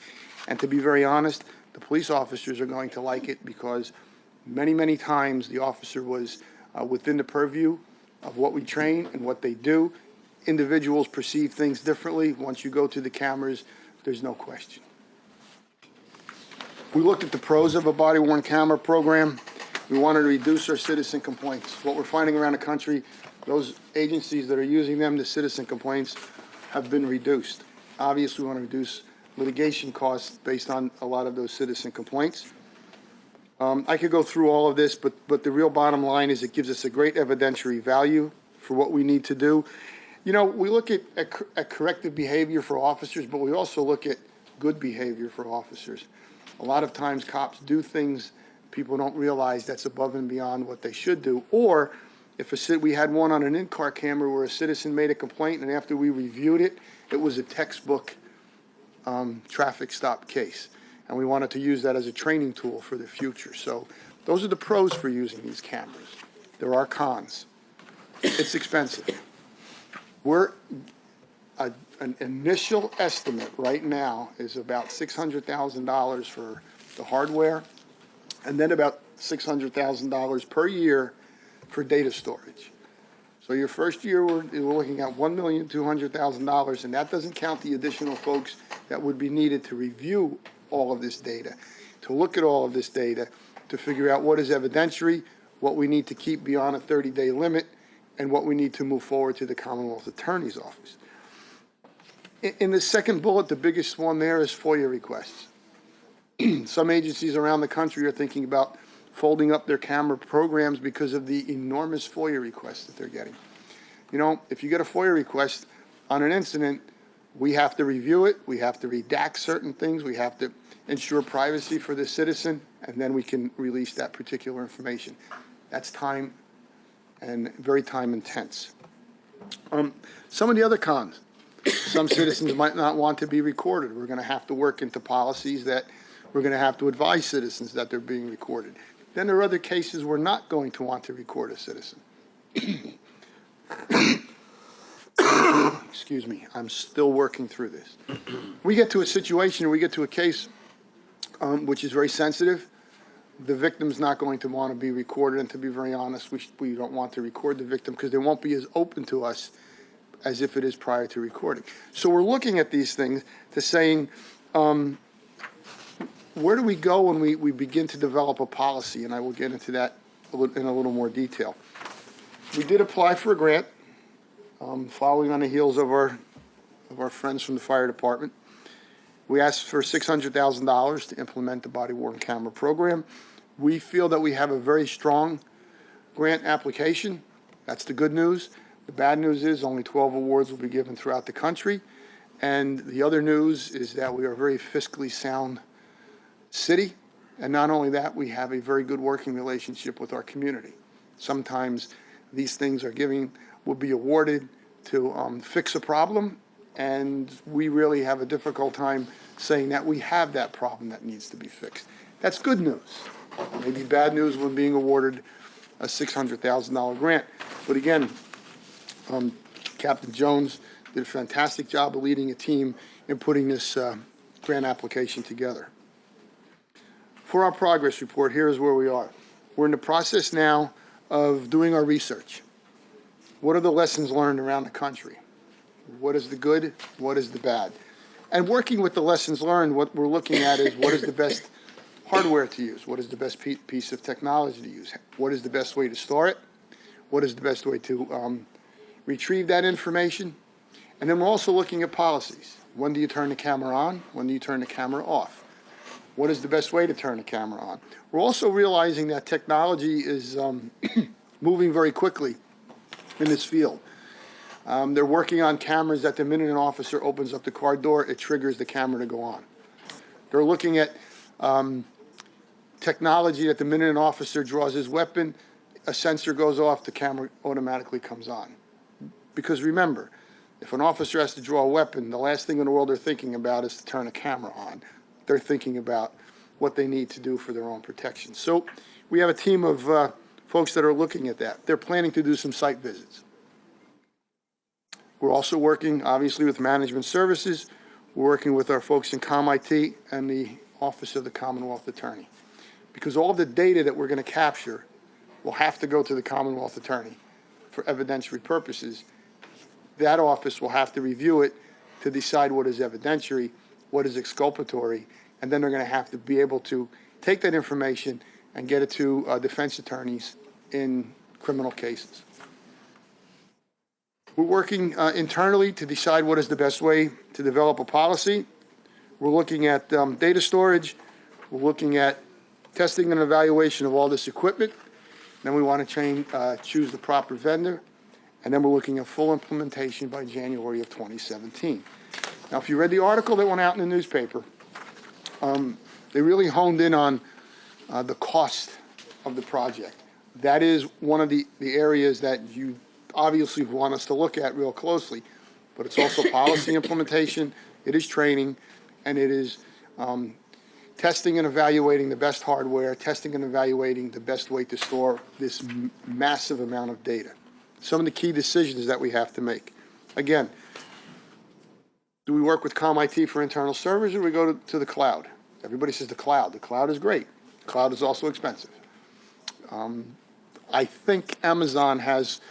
And to be very honest, the police officers are going to like it because many, many times the officer was within the purview of what we train and what they do. Individuals perceive things differently. Once you go to the cameras, there's no question. We looked at the pros of a body-worn camera program. We wanted to reduce our citizen complaints. What we're finding around the country, those agencies that are using them, the citizen complaints, have been reduced. Obviously, we want to reduce litigation costs based on a lot of those citizen complaints. I could go through all of this, but the real bottom line is it gives us a great evidentiary value for what we need to do. You know, we look at corrective behavior for officers, but we also look at good behavior for officers. A lot of times cops do things people don't realize that's above and beyond what they should do. Or if we had one on an in-car camera where a citizen made a complaint and after we reviewed it, it was a textbook traffic stop case. And we wanted to use that as a training tool for the future. So those are the pros for using these cameras. There are cons. It's expensive. An initial estimate right now is about $600,000 for the hardware, and then about $600,000 per year for data storage. So your first year, we're looking at $1,200,000, and that doesn't count the additional folks that would be needed to review all of this data, to look at all of this data, to figure out what is evidentiary, what we need to keep beyond a 30-day limit, and what we need to move forward to the Commonwealth Attorney's Office. In the second bullet, the biggest one there is FOIA requests. Some agencies around the country are thinking about folding up their camera programs because of the enormous FOIA requests that they're getting. You know, if you get a FOIA request on an incident, we have to review it, we have to redact certain things, we have to ensure privacy for the citizen, and then we can release that particular information. That's time and very time intense. Some of the other cons. Some citizens might not want to be recorded. We're going to have to work into policies that we're going to have to advise citizens that they're being recorded. Then there are other cases we're not going to want to record a citizen. Excuse me, I'm still working through this. We get to a situation, we get to a case which is very sensitive. The victim's not going to want to be recorded, and to be very honest, we don't want to record the victim because they won't be as open to us as if it is prior to recording. So we're looking at these things to saying, where do we go when we begin to develop a policy? And I will get into that in a little more detail. We did apply for a grant following on the heels of our friends from the fire department. We asked for $600,000 to implement the body-worn camera program. We feel that we have a very strong grant application. That's the good news. The bad news is only 12 awards will be given throughout the country. And the other news is that we are a very fiscally sound city. And not only that, we have a very good working relationship with our community. Sometimes these things will be awarded to fix a problem, and we really have a difficult time saying that we have that problem that needs to be fixed. That's good news. Maybe bad news when being awarded a $600,000 grant. But again, Captain Jones did a fantastic job of leading a team in putting this grant application together. For our progress report, here's where we are. We're in the process now of doing our research. What are the lessons learned around the country? What is the good? What is the bad? And working with the lessons learned, what we're looking at is what is the best hardware to use? What is the best piece of technology to use? What is the best way to store it? What is the best way to retrieve that information? And then we're also looking at policies. When do you turn the camera on? When do you turn the camera off? What is the best way to turn the camera on? We're also realizing that technology is moving very quickly in this field. They're working on cameras that the minute an officer opens up the car door, it triggers the camera to go on. They're looking at technology that the minute an officer draws his weapon, a sensor goes off, the camera automatically comes on. Because remember, if an officer has to draw a weapon, the last thing in the world they're thinking about is to turn a camera on. They're thinking about what they need to do for their own protection. So we have a team of folks that are looking at that. They're planning to do some site visits. We're also working, obviously, with management services. We're working with our folks in ComIT and the Office of the Commonwealth Attorney. Because all the data that we're going to capture will have to go to the Commonwealth Attorney for evidentiary purposes. That office will have to review it to decide what is evidentiary, what is exculpatory, and then they're going to have to be able to take that information and get it to defense attorneys in criminal cases. We're working internally to decide what is the best way to develop a policy. We're looking at data storage. We're looking at testing and evaluation of all this equipment. Then we want to choose the proper vendor. And then we're looking at full implementation by January of 2017. Now, if you read the article that went out in the newspaper, they really honed in on the cost of the project. That is one of the areas that you obviously want us to look at real closely, but it's also policy implementation, it is training, and it is testing and evaluating the best hardware, testing and evaluating the best way to store this massive amount of data. Some of the key decisions that we have to make. Again, do we work with ComIT for internal servers, or do we go to the cloud? Everybody says the cloud. The cloud is great. The cloud is also expensive. I think Amazon has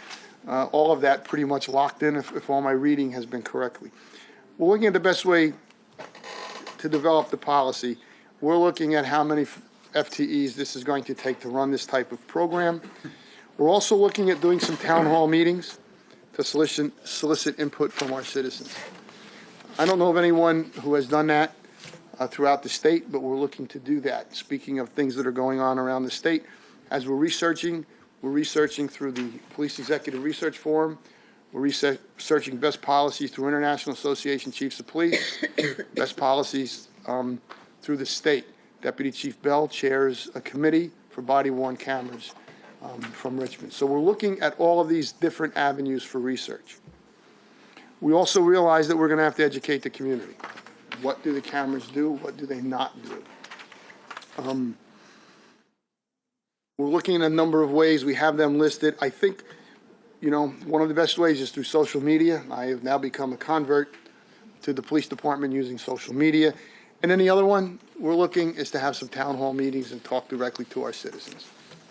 all of that pretty much locked in, if all my reading has been correctly. We're looking at the best way to develop the policy. We're looking at how many FTEs this is going to take to run this type of program. We're also looking at doing some town hall meetings to solicit input from our citizens. I don't know of anyone who has done that throughout the state, but we're looking to do that. Speaking of things that are going on around the state, as we're researching through the Police Executive Research Forum. We're researching best policies through International Association Chiefs of Police, best policies through the state. Deputy Chief Bell chairs a committee for body-worn cameras from Richmond. So we're looking at all of these different avenues for research. We also realize that we're going to have to educate the community. What do the cameras do? What do they not do? We're looking at a number of ways. We have them listed. I think, one of the best ways is through social media. I have now become a convert to the police department using social media. And then the other one we're looking is to have some town hall meetings and talk directly to our citizens.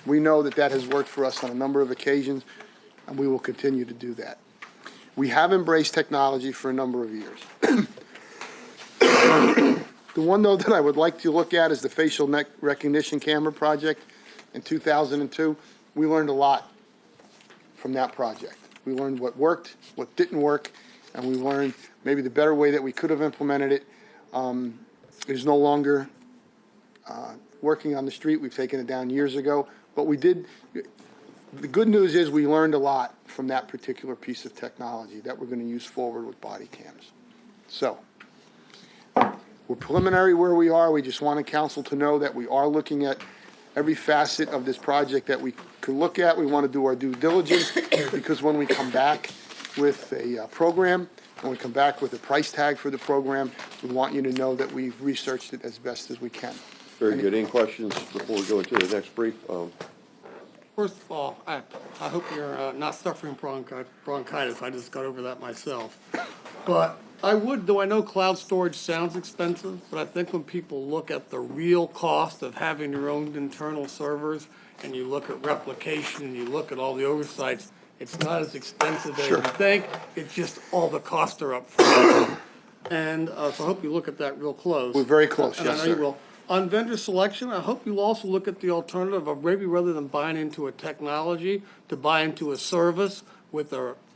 We know that that has worked for us on a number of occasions, and we will continue to do that. We have embraced technology for a number of years. The one, though, that I would like to look at is the facial neck recognition camera project in 2002. We learned a lot from that project. We learned what worked, what didn't work, and we learned maybe the better way that we could have implemented it is no longer working on the street. We've taken it down years ago, but we did. The good news is we learned a lot from that particular piece of technology that we're going to use forward with body cams. So we're preliminary where we are. We just wanted council to know that we are looking at every facet of this project that we could look at. We want to do our due diligence because when we come back with a program, when we come back with a price tag for the program, we want you to know that we've researched it as best as we can. Very good. Any questions before we go into the next brief? First of all, I hope you're not suffering bronchitis. I just got over that myself. But I would, though I know cloud storage sounds expensive, but I think when people look at the real cost of having your own internal servers, and you look at replication, and you look at all the oversights, it's not as expensive as you think. It's just all the costs are up front. And so I hope you look at that real close. We're very close, And yes, I know you sir. will. On vendor selection, I hope you'll also look at the alternative of maybe rather than buying into a technology, to buy into a service with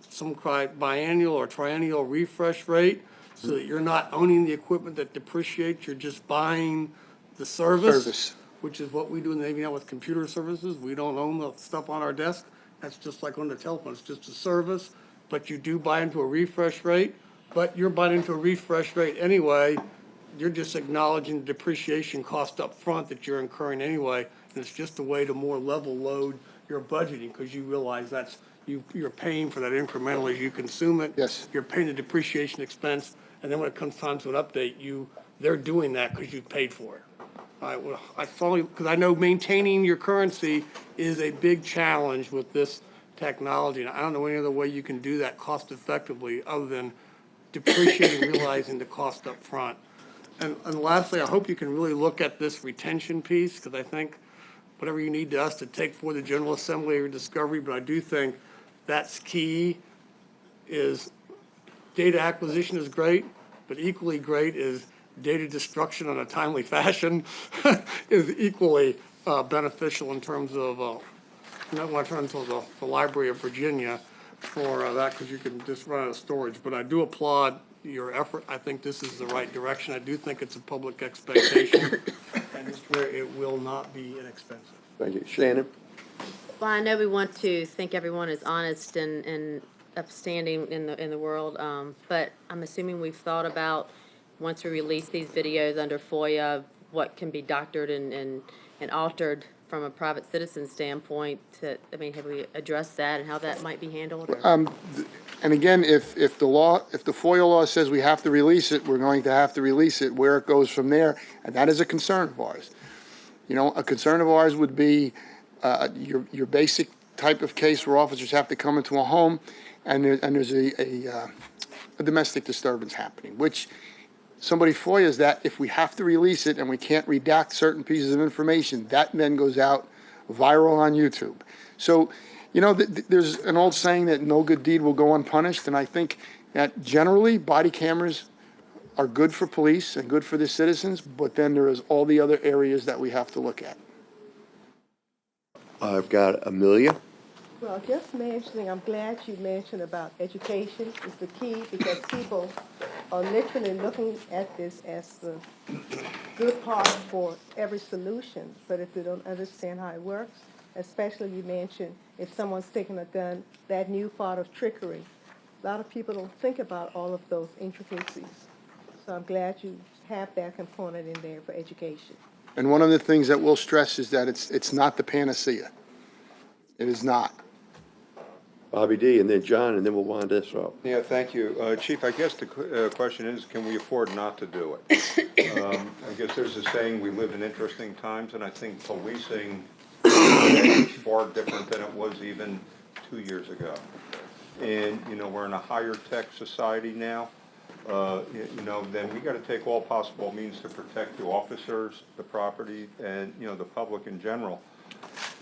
some kind of biannual or triennial refresh rate, so that you're not owning the equipment that depreciates, you're just buying the service. Which is what we do in the Navy now with computer services. We don't own the stuff on our desk. That's just like on the telephone. It's just a service, but you do buy into a refresh rate. But you're buying into a refresh rate anyway. You're just acknowledging the depreciation cost up front that you're incurring anyway. And it's just a way to more level load your budgeting because you realize that's you're paying for that incrementally as you consume it. Yes. You're paying the depreciation expense, and then when it comes time to an update, they're doing that because you paid for it. I fully, because I know maintaining your currency is a big challenge with this technology. And I don't know any other way you can do that cost effectively other than depreciating, realizing the cost up front. And lastly, I hope you can really look at this retention piece, because I think whatever you need us to take for the General Assembly or discovery, but I do think that's key, is data acquisition is great, but equally great is data destruction in a timely fashion is equally beneficial in terms of, you don't want to turn into the Library of Virginia for that, because you can just run out of storage. But I do applaud your effort. I think this is the right direction. I do think it's a public expectation, and it's where it will not be inexpensive. Thank you. Shannon? Well, I know we want to think everyone is honest and upstanding in the world, but I'm assuming we've thought about, once we release these videos under FOIA, what can be doctored and altered from a private citizen standpoint. Have we addressed that and how that might be handled? And again, if the FOIA law says we have to release it, we're going to have to release it. Where it goes from there, and that is a concern of ours. You know, a concern of ours would be your basic type of case where officers have to come into a home, and there's a domestic disturbance happening, which somebody FOIAs that. If we have to release it and we can't redact certain pieces of information, that then goes out viral on YouTube. So, you know, there's an old saying that no good deed will go unpunished, and I think that generally body cameras are good for police and good for the citizens, but then there is all the other areas that we have to look at. I've got Amelia. Well, just mentioning, I'm glad you mentioned about education is the key, because people are literally looking at this as the good part for every solution. But if they don't understand how it works, especially you mentioned if someone's taking a gun, that new part of trickery. A lot of people don't think about all of those intricacies. So I'm glad you have that component in there for education. And one of the things that we'll stress is that it's not the panacea. It is not. Bobby D., and then John, and then we'll wind this up. Yeah, thank you. Chief, I guess the question is, can we afford not to do it? I guess there's a saying, we live in interesting times, and I think policing is far different than it was even 2 years ago. And, you know, we're in a higher tech society now. You know, then we got to take all possible means to protect the officers, the property, and, you know, the public in general.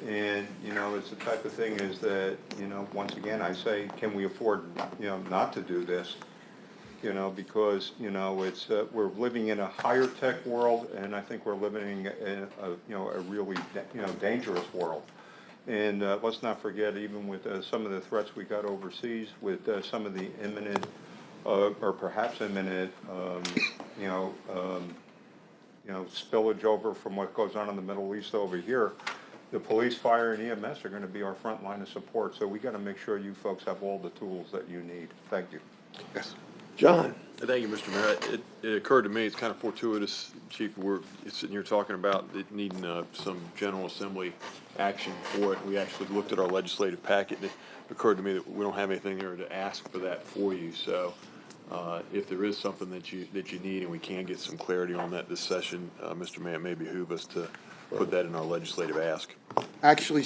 And, you know, it's the type of thing is that, you know, once again, I say, can we afford, you know, not to do this? You know, because, you know, it's, we're living in a higher tech world, and I think we're living in a, you know, a really, you know, dangerous world. And let's not forget, even with some of the threats we got overseas, with some of the imminent or perhaps imminent, spillage over from what goes on in the Middle East over here, the police, fire, and EMS are going to be our front line of support. So we got to make sure you folks have all the tools that you need. Thank you. Yes. John? Thank you, Mr. Mayor. It occurred to me, it's kind of fortuitous, Chief, we're sitting here talking about it needing some General Assembly action for it. We actually looked at our legislative packet, and it occurred to me that we don't have anything there to ask for that for you. So if there is something that you need and we can get some clarity on that this session, Mr. Mayor, it may behoove us to put that in our legislative ask. Actually,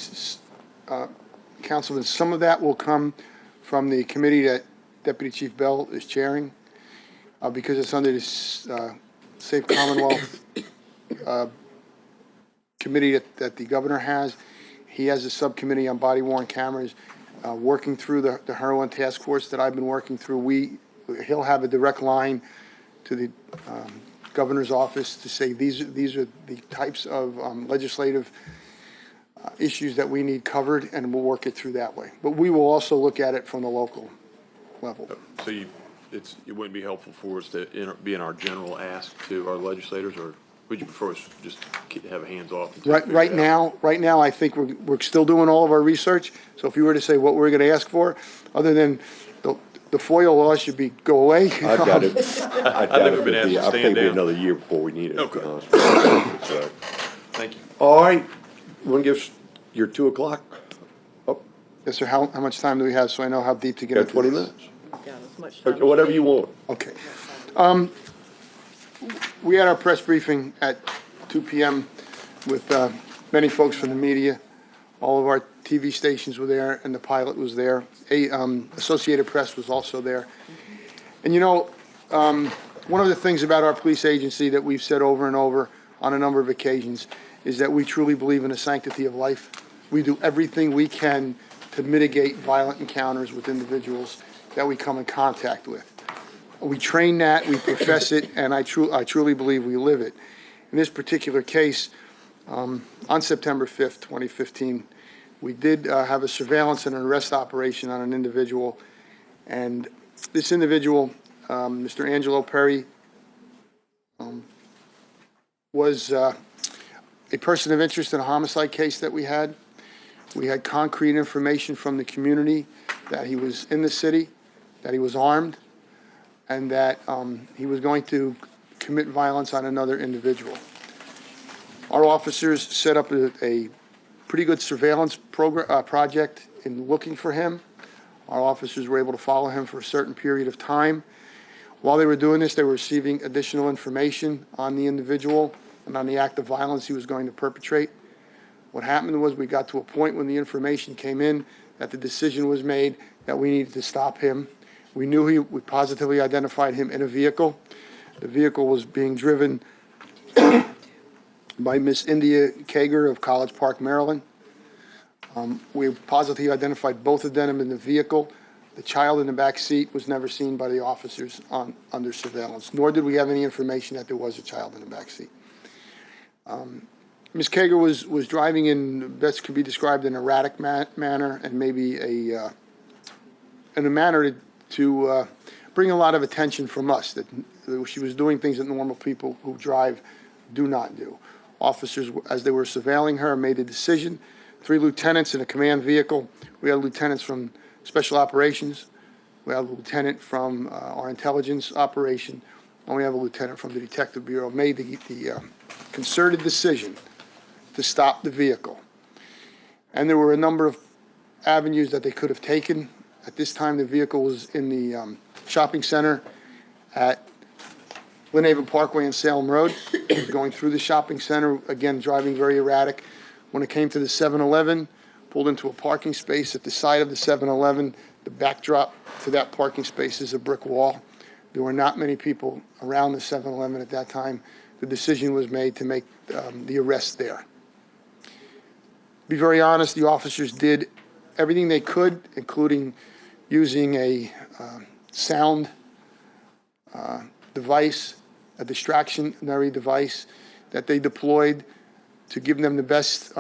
Councilman, some of that will come from the committee that Deputy Chief Bell is chairing, because it's under this Safe Commonwealth committee that the governor has. He has a subcommittee on body-worn cameras working through the heroin task force that I've been working through. He'll have a direct line to the governor's office to say these are the types of legislative issues that we need covered, and we'll work it through that way. But we will also look at it from the local level. So it wouldn't be helpful for us to be in our general ask to our legislators, or would you prefer us just have a hands-off? Right now, I think we're still doing all of our research. So if you were to say what we're going to ask for, other than the FOIA law should go away. I've got it. I think it'll be another year before we need it. Okay. So. Thank you. All right. You want to give us your 2 o'clock? Oh, Yes, sir. How much time do we have so I know how deep to get got into 20 this? minutes. Got as much Okay, time. whatever you want. Okay. We had our press briefing at 2 p.m. with many folks from the media. All of our TV stations were there, and the pilot was there. Associated Press was also there. And one of the things about our police agency that we've said over and over on a number of occasions is that we truly believe in the sanctity of life. We do everything we can to mitigate violent encounters with individuals that we come in contact with. We train that, we profess it, and I truly believe we live it. In this particular case, on September 5th, 2015, we did have a surveillance and an arrest operation on an individual, and this individual, Mr. Angelo Perry, was a person of interest in a homicide case that we had. We had concrete information from the community that he was in the city, that he was armed, and that he was going to commit violence on another individual. Our officers set up a pretty good surveillance project in looking for him. Our officers were able to follow him for a certain period of time. While they were doing this, they were receiving additional information on the individual and on the act of violence he was going to perpetrate. What happened was we got to a point when the information came in that the decision was made that we needed to stop him. We knew we positively identified him in a vehicle. The vehicle was being driven by Miss India Kager of College Park, Maryland. We positively identified both of them in the vehicle. The child in the back seat was never seen by the officers under surveillance, nor did we have any information that there was a child in the back seat. Ms. Kager was driving in, best could be described, in an erratic manner, and maybe in a manner to bring a lot of attention from us, that she was doing things that normal people who drive do not do. Officers, as they were surveilling her, made a decision. 3 lieutenants in a command vehicle. We had lieutenants from Special Operations. We had a lieutenant from our intelligence operation, and we have a lieutenant from the Detective Bureau. Made the concerted decision to stop the vehicle. And there were a number of avenues that they could have taken. At this time, the vehicle was in the shopping center at Lynn Haven Parkway and Salem Road. It was going through the shopping center, again, driving very erratic. When it came to the 7-Eleven, pulled into a parking space at the side of the 7-Eleven. The backdrop to that parking space is a brick wall. There were not many people around the 7-Eleven at that time. The decision was made to make the arrest there. To be very honest, the officers did everything they could, including using a sound device, a distractionary device that they deployed to give them the best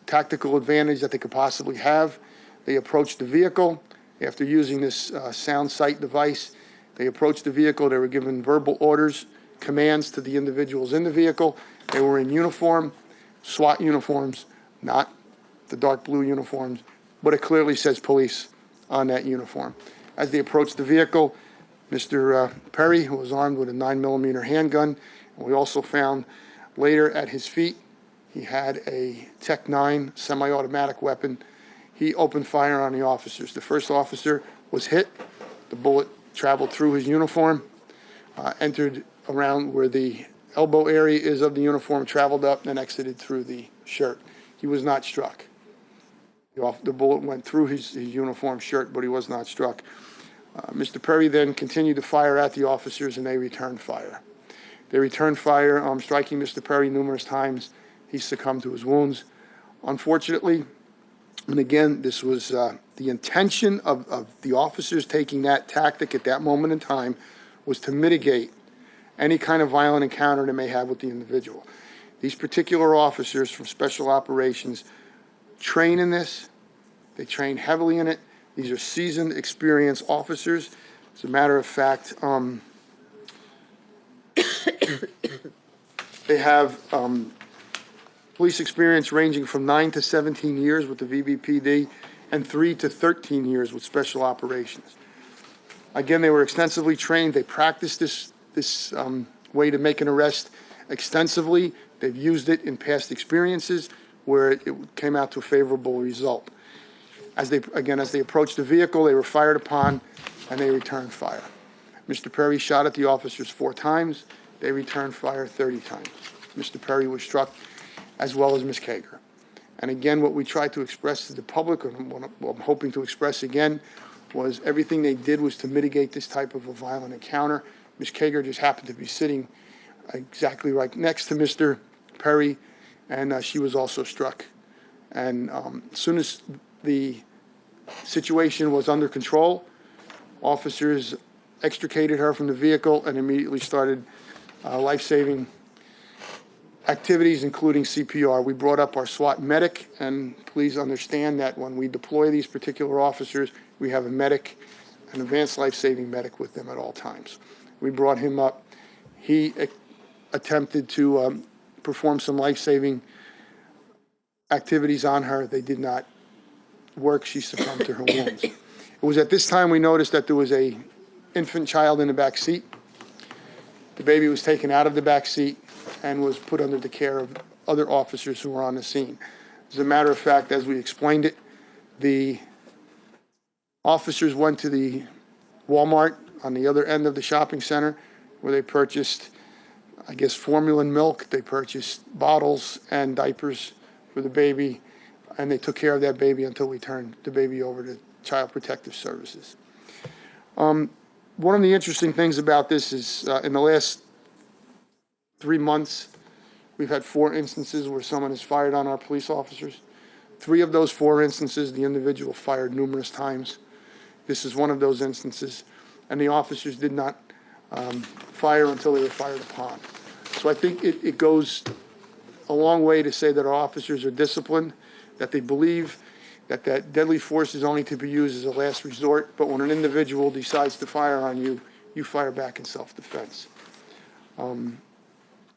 tactical advantage that they could possibly have. They approached the vehicle. After using this sound sight device, they approached the vehicle. They were given verbal orders, commands to the individuals in the vehicle. They were in uniform, SWAT uniforms, not the dark blue uniforms, but it clearly says police on that uniform. As they approached the vehicle, Mr. Perry, who was armed with a 9mm handgun, and we also found later at his feet, he had a Tech 9 semi-automatic weapon. He opened fire on the officers. The first officer was hit. The bullet traveled through his uniform, entered around where the elbow area is of the uniform, traveled up, and exited through the shirt. He was not struck. The bullet went through his uniform shirt, but he was not struck. Mr. Perry then continued to fire at the officers, and they returned fire. They returned fire, striking Mr. Perry numerous times. He succumbed to his wounds. Unfortunately, and again, this was the intention of the officers taking that tactic at that moment in time was to mitigate any kind of violent encounter they may have with the individual. These particular officers from Special Operations train in this. They train heavily in it. These are seasoned, experienced officers. As a matter of fact, they have police experience ranging from 9 to 17 years with the VBPD and 3 to 13 years with Special Operations. Again, they were extensively trained. They practiced this way to make an arrest extensively. They've used it in past experiences where it came out to a favorable result. As they approached the vehicle, they were fired upon, and they returned fire. Mr. Perry shot at the officers 4 times. They returned fire 30 times. Mr. Perry was struck, as well as Ms. Kager. And again, what we tried to express to the public, and what I'm hoping to express again, was everything they did was to mitigate this type of a violent encounter. Ms. Kager just happened to be sitting exactly right next to Mr. Perry, and she was also struck. And as soon as the situation was under control, officers extricated her from the vehicle and immediately started life-saving activities, including CPR. We brought up our SWAT medic, and please understand that when we deploy these particular officers, we have a medic, an advanced life-saving medic with them at all times. We brought him up. He attempted to perform some life-saving activities on her. They did not work. She succumbed to her wounds. It was at this time we noticed that there was a infant child in the back seat. The baby was taken out of the back seat and was put under the care of other officers who were on the scene. As a matter of fact, as we explained it, the officers went to the Walmart on the other end of the shopping center where they purchased, I guess, formula and milk. They purchased bottles and diapers for the baby, and they took care of that baby until we turned the baby over to Child Protective Services. One of the interesting things about this is in the last 3 months, we've had 4 instances where someone has fired on our police officers. 3 of those 4 instances, the individual fired numerous times. This is one of those instances, and the officers did not fire until they were fired upon. So I think it goes a long way to say that our officers are disciplined, that they believe that deadly force is only to be used as a last resort, but when an individual decides to fire on you, you fire back in self-defense.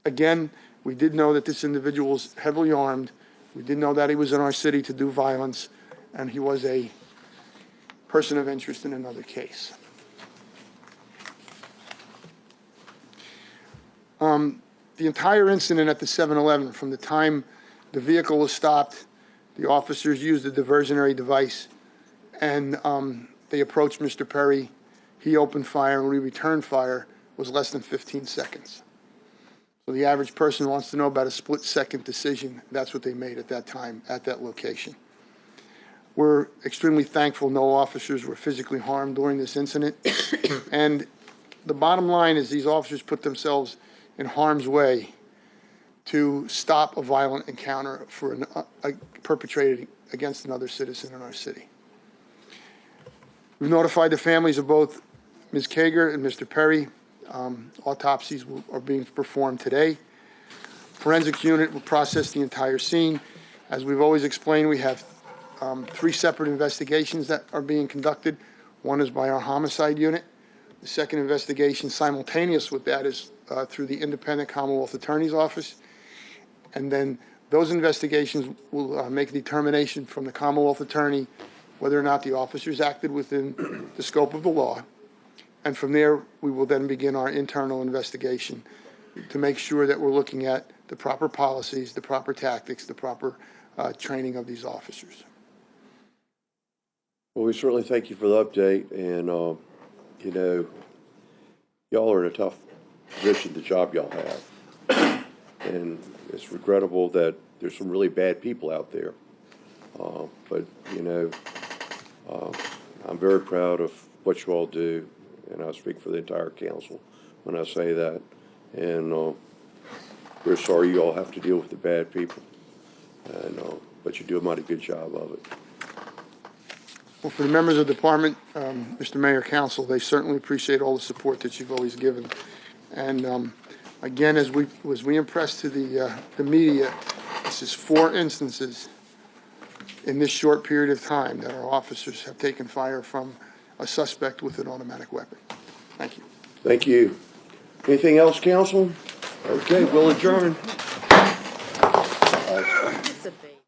Again, we did know that this individual was heavily armed. We did know that he was in our city to do violence, and he was a person of interest in another case. The entire incident at the 7-Eleven, from the time the vehicle was stopped, the officers used a diversionary device, and they approached Mr. Perry. He opened fire, and we returned fire, was less than 15 seconds. So the average person wants to know about a split-second decision. That's what they made at that time, at that location. We're extremely thankful no officers were physically harmed during this incident. And the bottom line is these officers put themselves in harm's way to stop a violent encounter for perpetrated against another citizen in our city. We've notified the families of both Ms. Kager and Mr. Perry. Autopsies are being performed today. Forensic unit will process the entire scene, As we've always explained, we have 3 separate investigations that are being conducted. One is by our homicide unit. The second investigation simultaneous with that is through the Independent Commonwealth Attorney's Office. And then those investigations will make a determination from the Commonwealth Attorney whether or not the officers acted within the scope of the law. And from there, we will then begin our internal investigation to make sure that we're looking at the proper policies, the proper tactics, the proper training of these officers. Well, we certainly thank you for the update, and, you know, y'all are in a tough position, the job y'all have. And it's regrettable that there's some really bad people out there. But, you know, I'm very proud of what you all do, and I speak for the entire council when I say that. And we're sorry you all have to deal with the bad people, and but you do a mighty good job of it. Well, for the members of the department, Mr. Mayor, Council, they certainly appreciate all the support that you've always given. And again, as we impressed to the media, this is 4 instances in this short period of time that our officers have taken fire from a suspect with an automatic weapon. Thank you. Thank you. Anything else, council? Okay, we'll adjourn. It's a big-